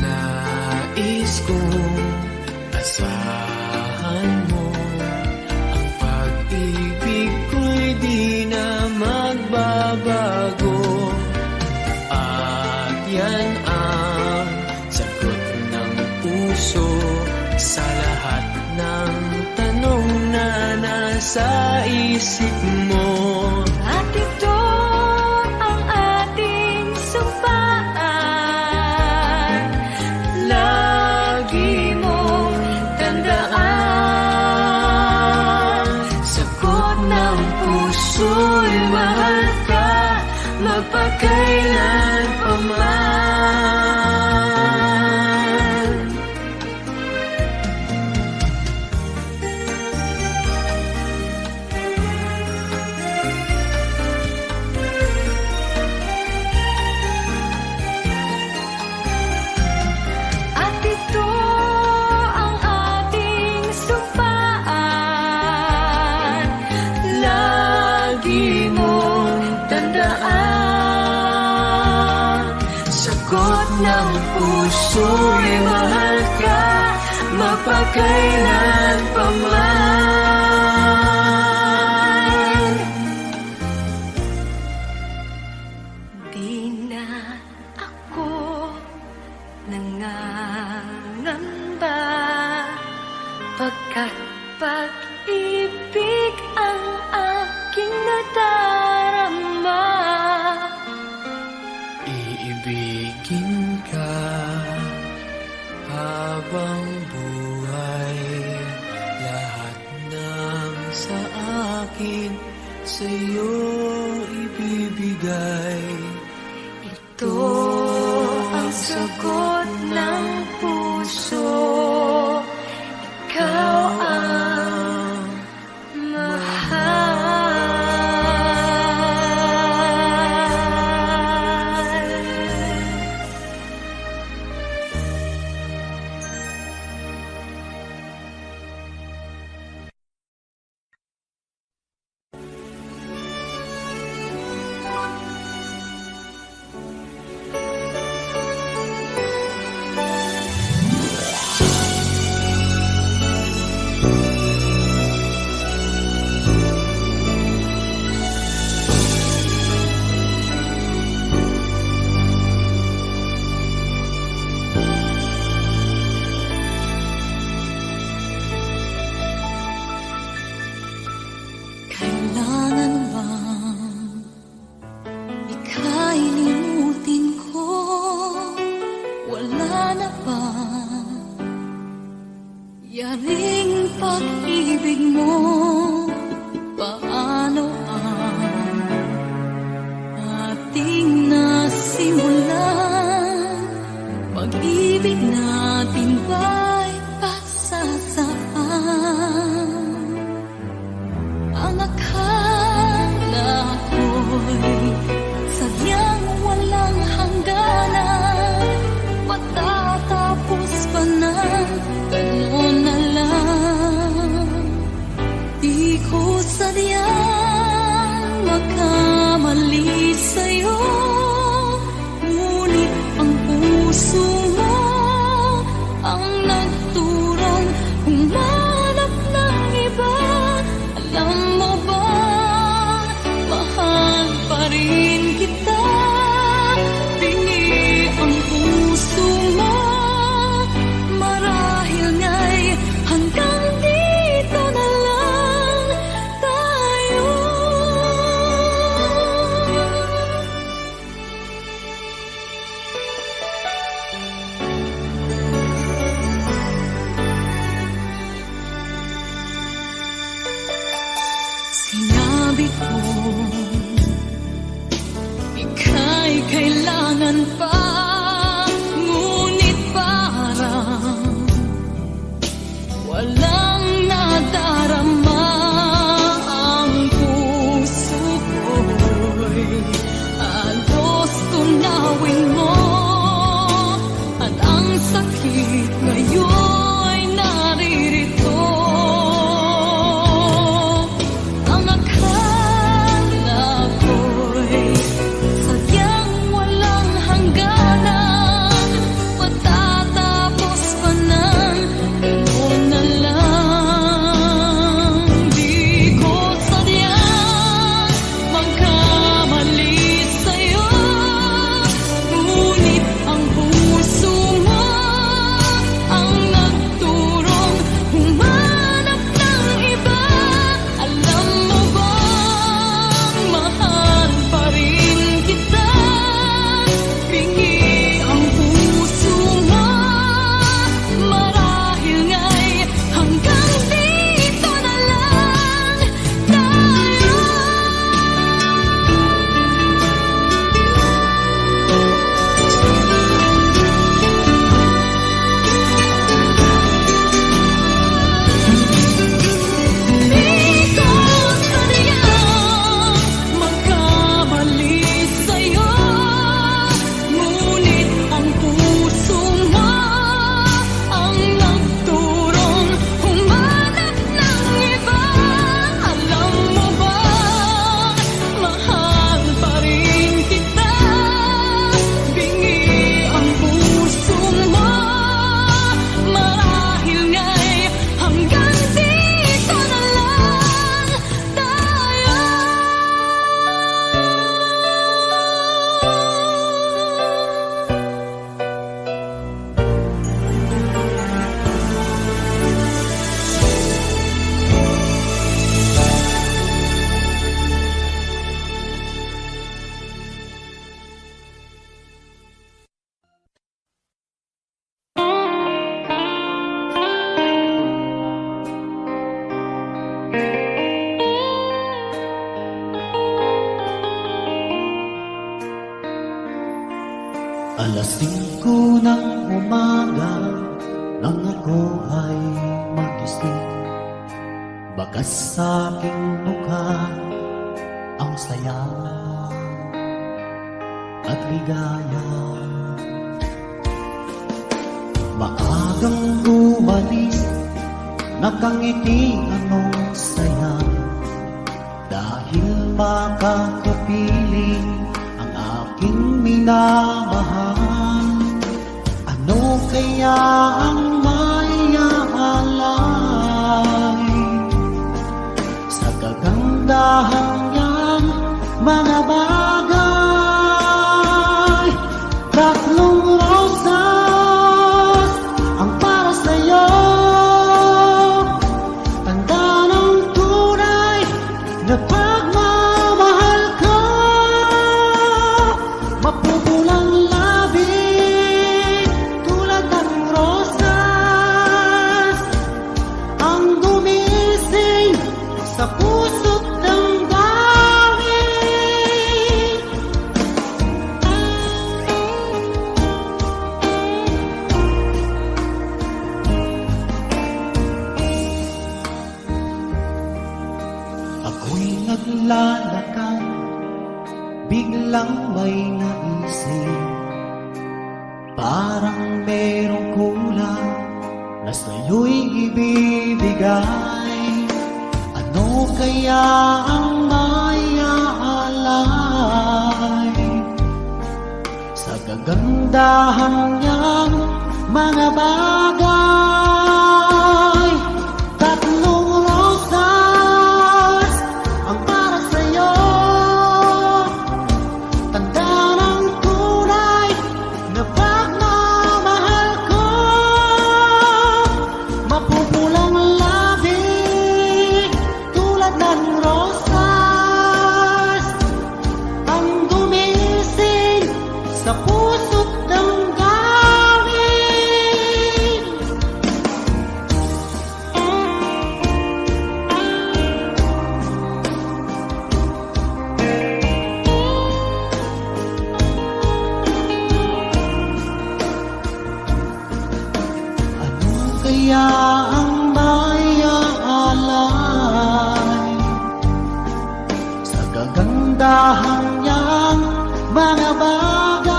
Nais kong asahan mo, ang pag-ibig ko'y di na magbabago. At yan ang sagot ng puso sa lahat ng tanong na nasa isip mo. At ito ang ating sumpaan, lagi mong tandaan. Sagot ng puso'y mahal ka. ng puso'y mahal ka mapagkailan pa man. Di na ako nangangamba, pagkat pag-ibig ang aking nadarama. Iibigin ka habang buhay, lahat ng sa akin sa'yo ibibigay. Ito ang sagot ng puso, ikaw ang mahal. Kailangan bang ika'y limutin ko? Wala na ba yaring pag-ibig mo? Paano ang ating nasimulan? Pag-ibig natin ba'y pasasaan? Ang akala ko'y sadyang walang hangganan, patatapos pa ng gano'n na lang. Di ko sadyang makamali sa'yo, ngunit ang puso mo ang nagturong humanap ng iba. Alam mo ba, mahal pa rin kita. Bingi ang puso mo, marahil nga'y hanggang dito na lang tayo. Sinabi ko, ika'y kailangan pa, ngunit parang walang nadarama ang puso ko'y halos tunawin mo, at ang sakit ngayon'y naririto. Ang akala ko'y sadyang walang hanggan, Alas 5 ng umaga nang ako ay magising, bakas sa aking mukha ang saya at ligaya. Maagang umalis, nakangiti ang saya, dahil makakapiling ang aking minamahal. Ano kaya ang may aalay sa kagandahan niyang mga bagay? Tatlong rosas ang para sa'yo, tanda ng tunay na pagmamahal ko. Mapupulang labi tulad ng rosas, ang gumising sa puso't damdamin. Ako'y naglalakad, biglang may naisip, parang merong kulang na sa'yo'y ibibigay. Ano kaya ang may aalay sa kagandahan niyang mga bagay? Tatlong rosas ang para sa'yo, tanda ng tunay na pagmamahal ko. Mapupulang labi tulad ng rosas, ang gumising sa puso't damdamin. Ano kaya ang may aalay sa kagandahan niyang mga bagay?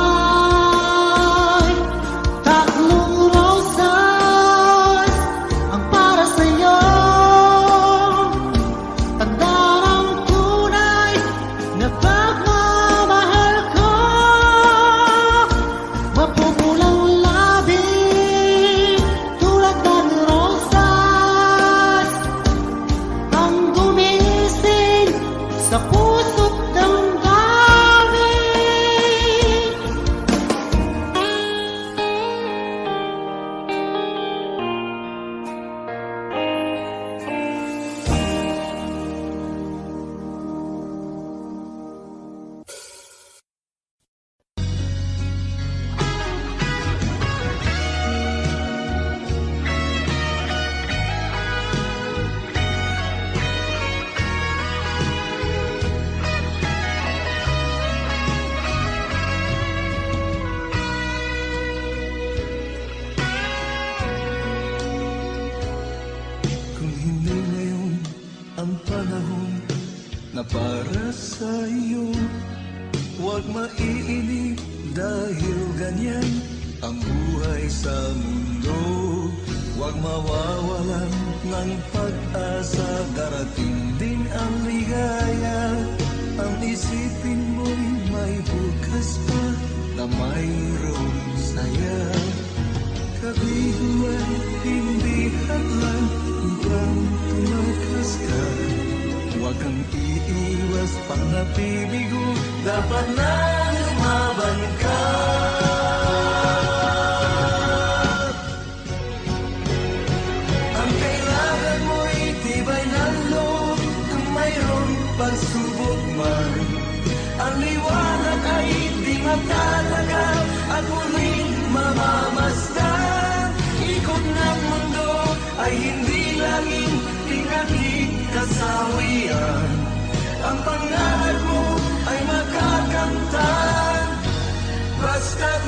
Tatlong rosas ang para sa'yo, tanda ng tunay na pagmamahal ko. Mapupulang labi tulad ng rosas, ang gumising sa puso't damdamin. Kung hindi ngayon ang panahon na para sa iyo, huwag maiinip dahil ganyan ang buhay sa mundo. Huwag mawawalan ng pag-asa, darating din ang ligaya. Ang isipin mo'y may bukas pa na mayroong saya. Kabiguan, hindi hadlang upang tumakas ka. Huwag kang iiwas pang nabibigo, dapat na lumaban ka. Ang kailangan mo'y tibay ng loob, kung mayroong pagsubok man. Ang liwanag ay di matatagal at muling mamamasdan. Ikot ng mundo ay hindi laging tinatid kasawian. Ang pangarap mo ay makakamtan, basta't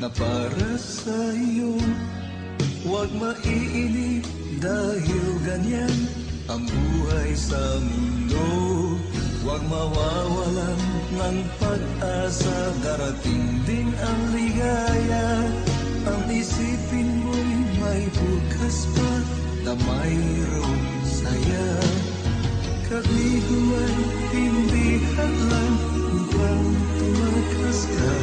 na para sa'yo. Huwag maiinip dahil ganyan ang buhay sa mundo. Huwag mawawalan ng pag-asa, darating din ang ligaya. Ang isipin mo'y may bukas pa na mayroong saya. Kaliguan hindi hadlang upang tumakas ka.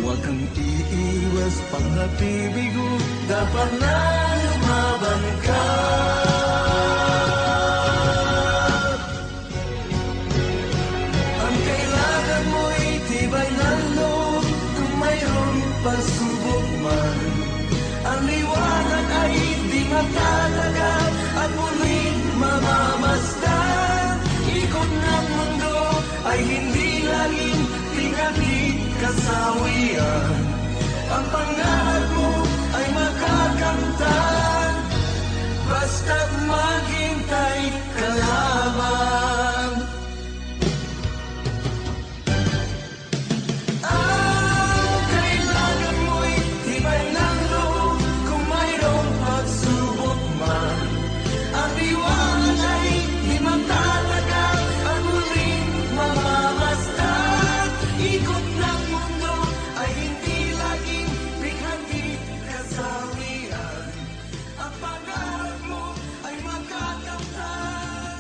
Huwag kang iiwas pang nabibigo, dapat na lumaban ka. Ang kailangan mo'y tibay ng loob, kung mayroon pagsubok man. Ang liwanag ay di matatagap at muling mamamasdan. Ikot ng mundo ay hindi laging tinagid kasawian. Ang pangarap mo ay makakamtan, basta't maghintay ka lamang. Ang kailangan mo'y tibay ng loob, kung mayroong pagsubok man. Ang liwanag ay di magtatagal at muling mamamasdan. Ikot ng mundo ay hindi laging bighati kasawian. Ang pangarap mo ay magkakamtan.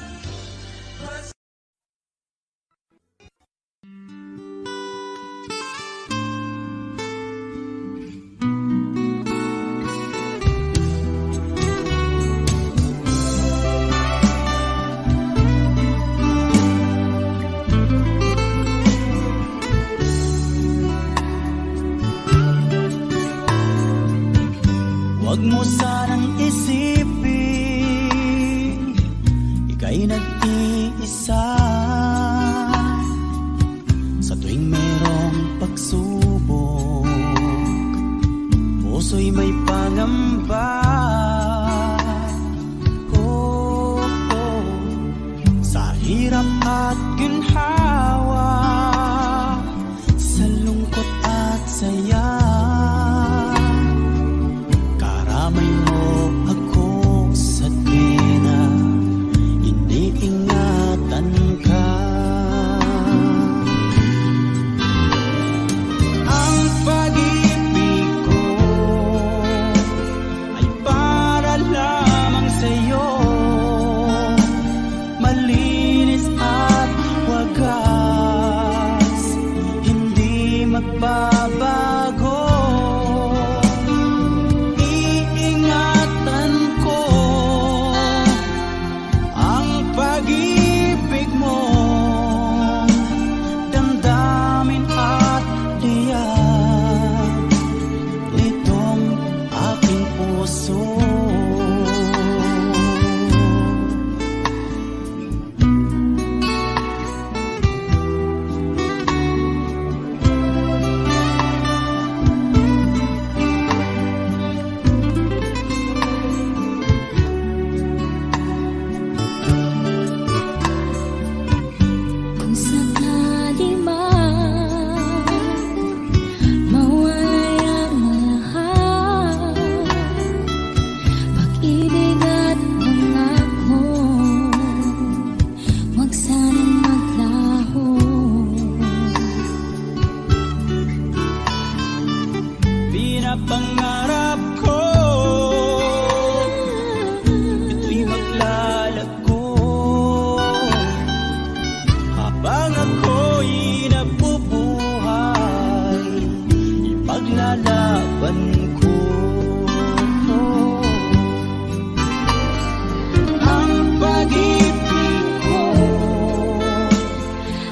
Huwag mo sanang isipin ika'y nag-iisa. Sa tuwing merong pagsubok, puso'y may pangamba. Oh, oh. Sa hirap at ginhawa, sa lungkot at saya, karamay mo ako sa tuwina, iniingatan ka. Ang pag-ibig ko ay para lamang sa'yo, malinis at wagas, hindi magbabago. Iingatan ko ang pag-ibig mo, damdamin at tiyak nitong aking puso. Kung sakali man mawalay ang lahat, pag-ibig at pangako, huwag sanang maglaho. Pinapangarap ko ito'y maglalago habang ako'y nabubuhay, ipaglalaban ko ang pag-ibig ko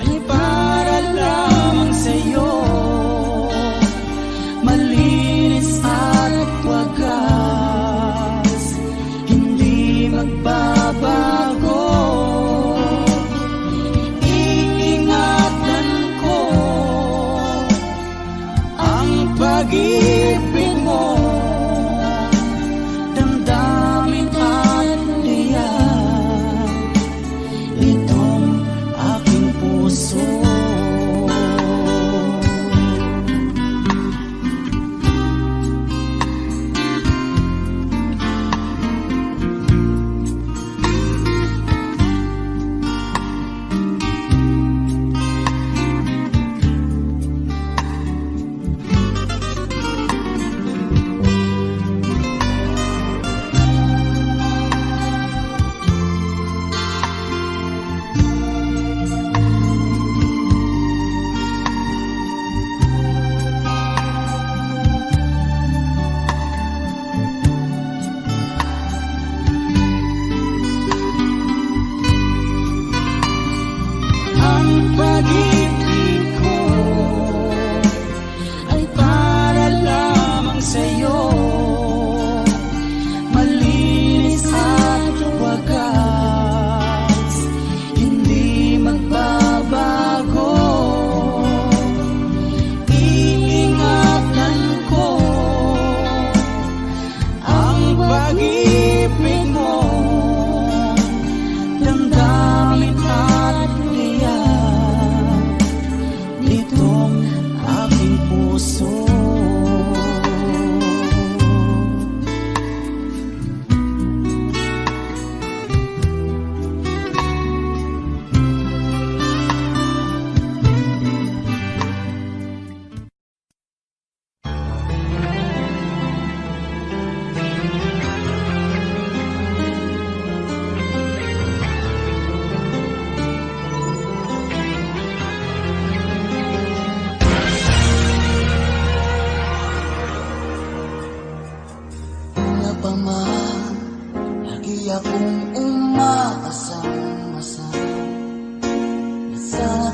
ay para lamang sa'yo, malinis at wagas, hindi magbabago. Iingatan ko ang pag-ibig mo.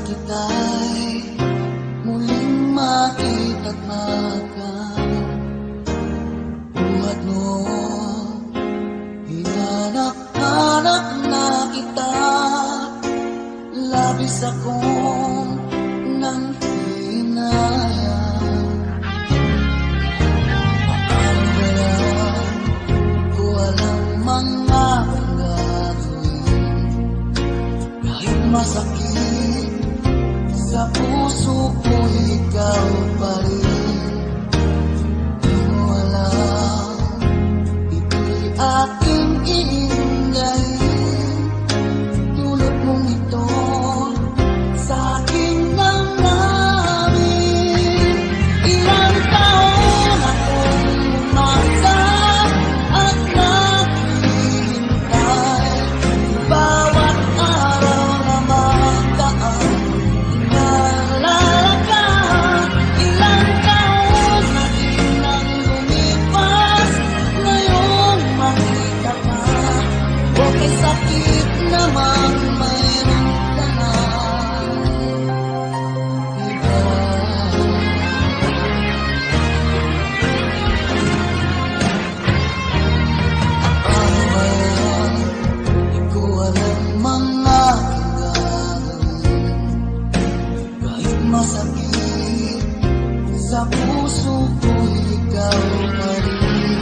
kita'y muling makita't buhat mo, hinanap-hanap na kita, labis akong nang hinayang. Paano kaya ko alam mga gagawin, kahit masakit sa puso ko, ikaw pa rin. Di mo alam, ito'y aking iingayin. Tulad mong ito sa aking damdamin. Ilang taon akong umasa at naghihintay. Bawat araw na magdaan, inaalala ka. Ilang taon na din ang lumipas, ngayong makita ka. Okay, sakit naman, mayroon ka na iba. Ano ba yan? Di ko alam mga gagawin, kahit masakit sa puso ko, ikaw pa rin.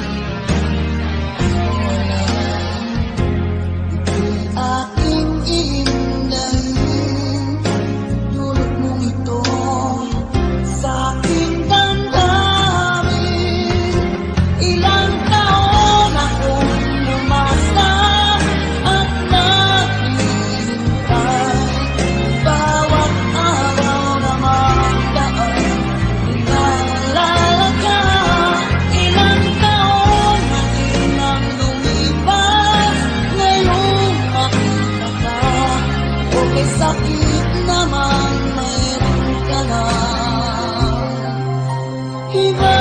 Di mo alam, ito'y aking iingayin. Tulad mong ito sa aking damdamin. Ilang taon akong umasa at naghihintay. Bawat araw na magdaan, inaalala ka. Ilang taon na din ang lumipas, ngayong makita ka. Okay, sakit naman, mayroon ka na iba.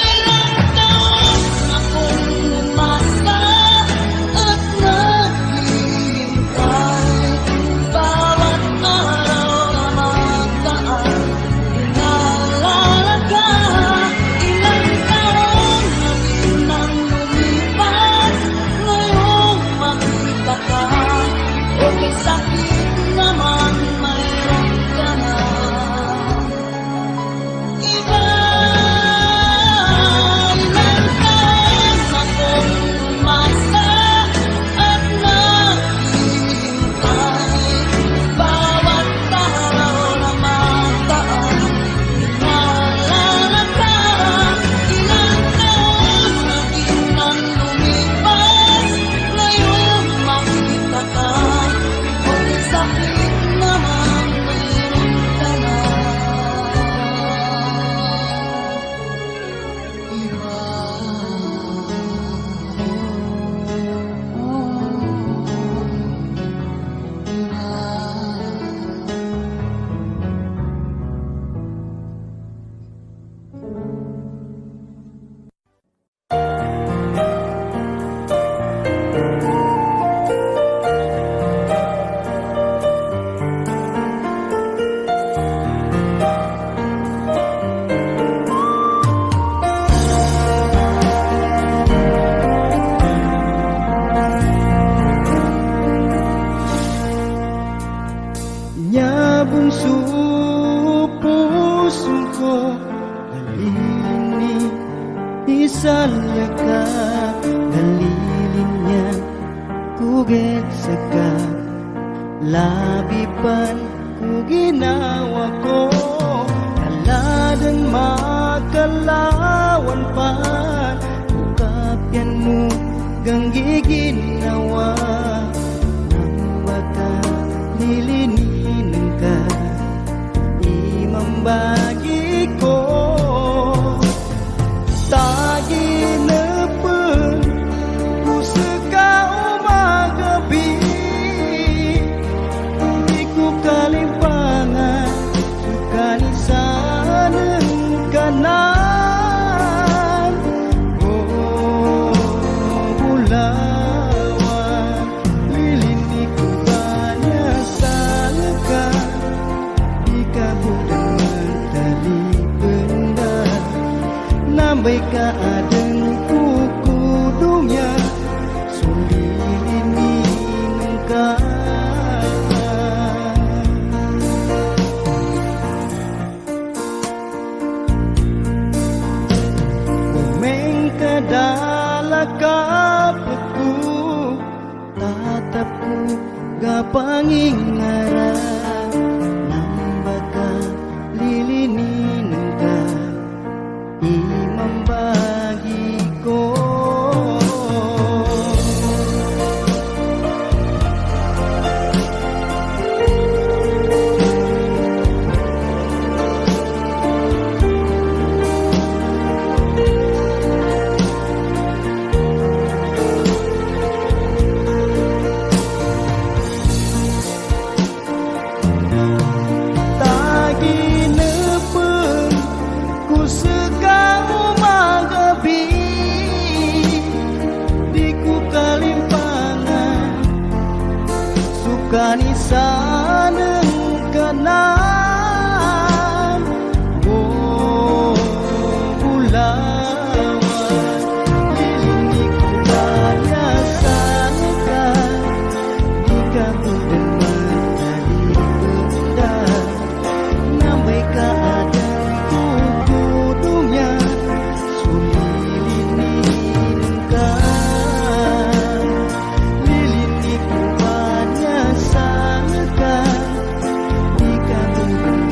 Ilang taon akong umasa at naghihintay. Bawat araw na magdaan, inaalala ka. Ilang taon na din ang lumipas, ngayong makita ka. Okay, sakit naman, mayroon ka na iba. Ilang taon akong umasa at naghihintay. Bawat araw na magdaan, inaalala ka. Ilang taon na din ang lumipas, ngayong makita ka. Okay, sakit naman, mayroon ka na iba. Nya bungsu puso ko, nalilinig isalya ka, nalilinya kugit sa ka, labi pan ku ginawa ko, kaladang makalawan pan, ukapyan mo gang giginawa, nang bata nilinin ka, imambagi ko. Tagi na pun ku seka umagabi, di ku kalimpangan kanisan tanan. Oh, bulawan, lilinig ko kanya sa luka. Ika budang talibenda, nambay ka adeng kukudungnya. Sulilinin ka. Dalakapaku tatapku gapanging ngarap nambaka lilinin ka imambagi ko. Kanisaneng kanan. Oh, bulawan, lilinig ko kanya sa luka. Ika budang talibenda, nambay ka adang kukudungnya. Sulilinin ka. Lilinig ko kanya sa luka. Ika budang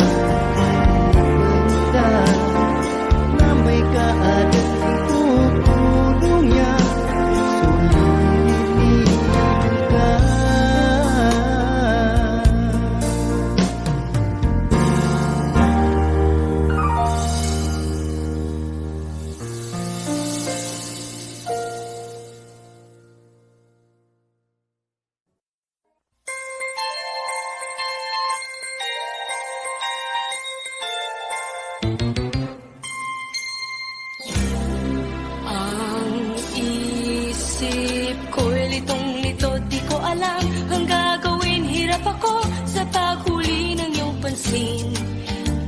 talibenda, nambay ka adang kukudungnya. Sulilinin ka. Ang isip ko'y litong-lito, di ko alam ang gagawin. Hirap ako sa paghuli ng iyong pansin.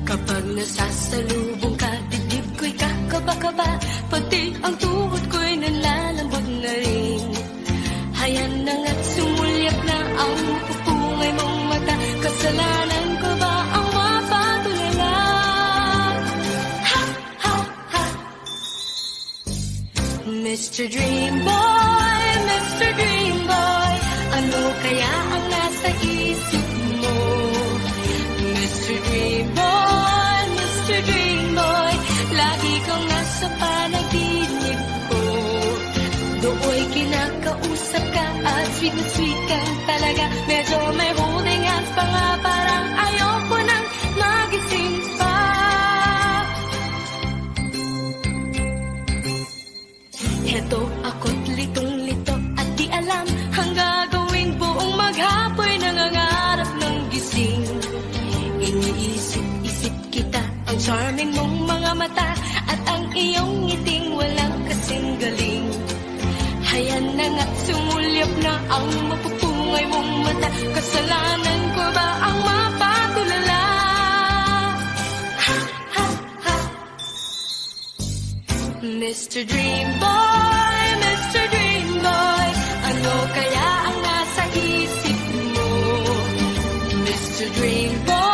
Kapag nasasalubong ka, dibdib ko'y kakaba-kaba, pati ang tuhod ko'y nalalambot na rin. Hayan na nga't sumulyap na ang pupungay mong mata. Kasalanan ko ba ang mapatulala? Ha, ha, ha. Mr. Dream Boy, Mr. Dream Boy, ano kaya ang nasa isip mo? Mr. Dream Boy, Mr. Dream Boy, lagi kang nasa panaginip ko. Dooy kinakausap ka at sweet na sweet kang talaga. Medyo may holding hands pa nga, parang ayoko nang magising pa. Heto ako't litong-lito at di alam ang gagawin. Buong maghapoy nangangarap ng gising. Iniisip-isip kita, ang charming mong mga mata at ang iyong ngiting walang kasing galing. Hayan na nga't sumulyap na ang mapupungay mong mata. Kasalanan ko ba ang mapatulala? Ha, ha, ha. Mr. Dream Boy, Mr. Dream Boy, ano kaya ang nasa isip mo? Mr. Dream Boy,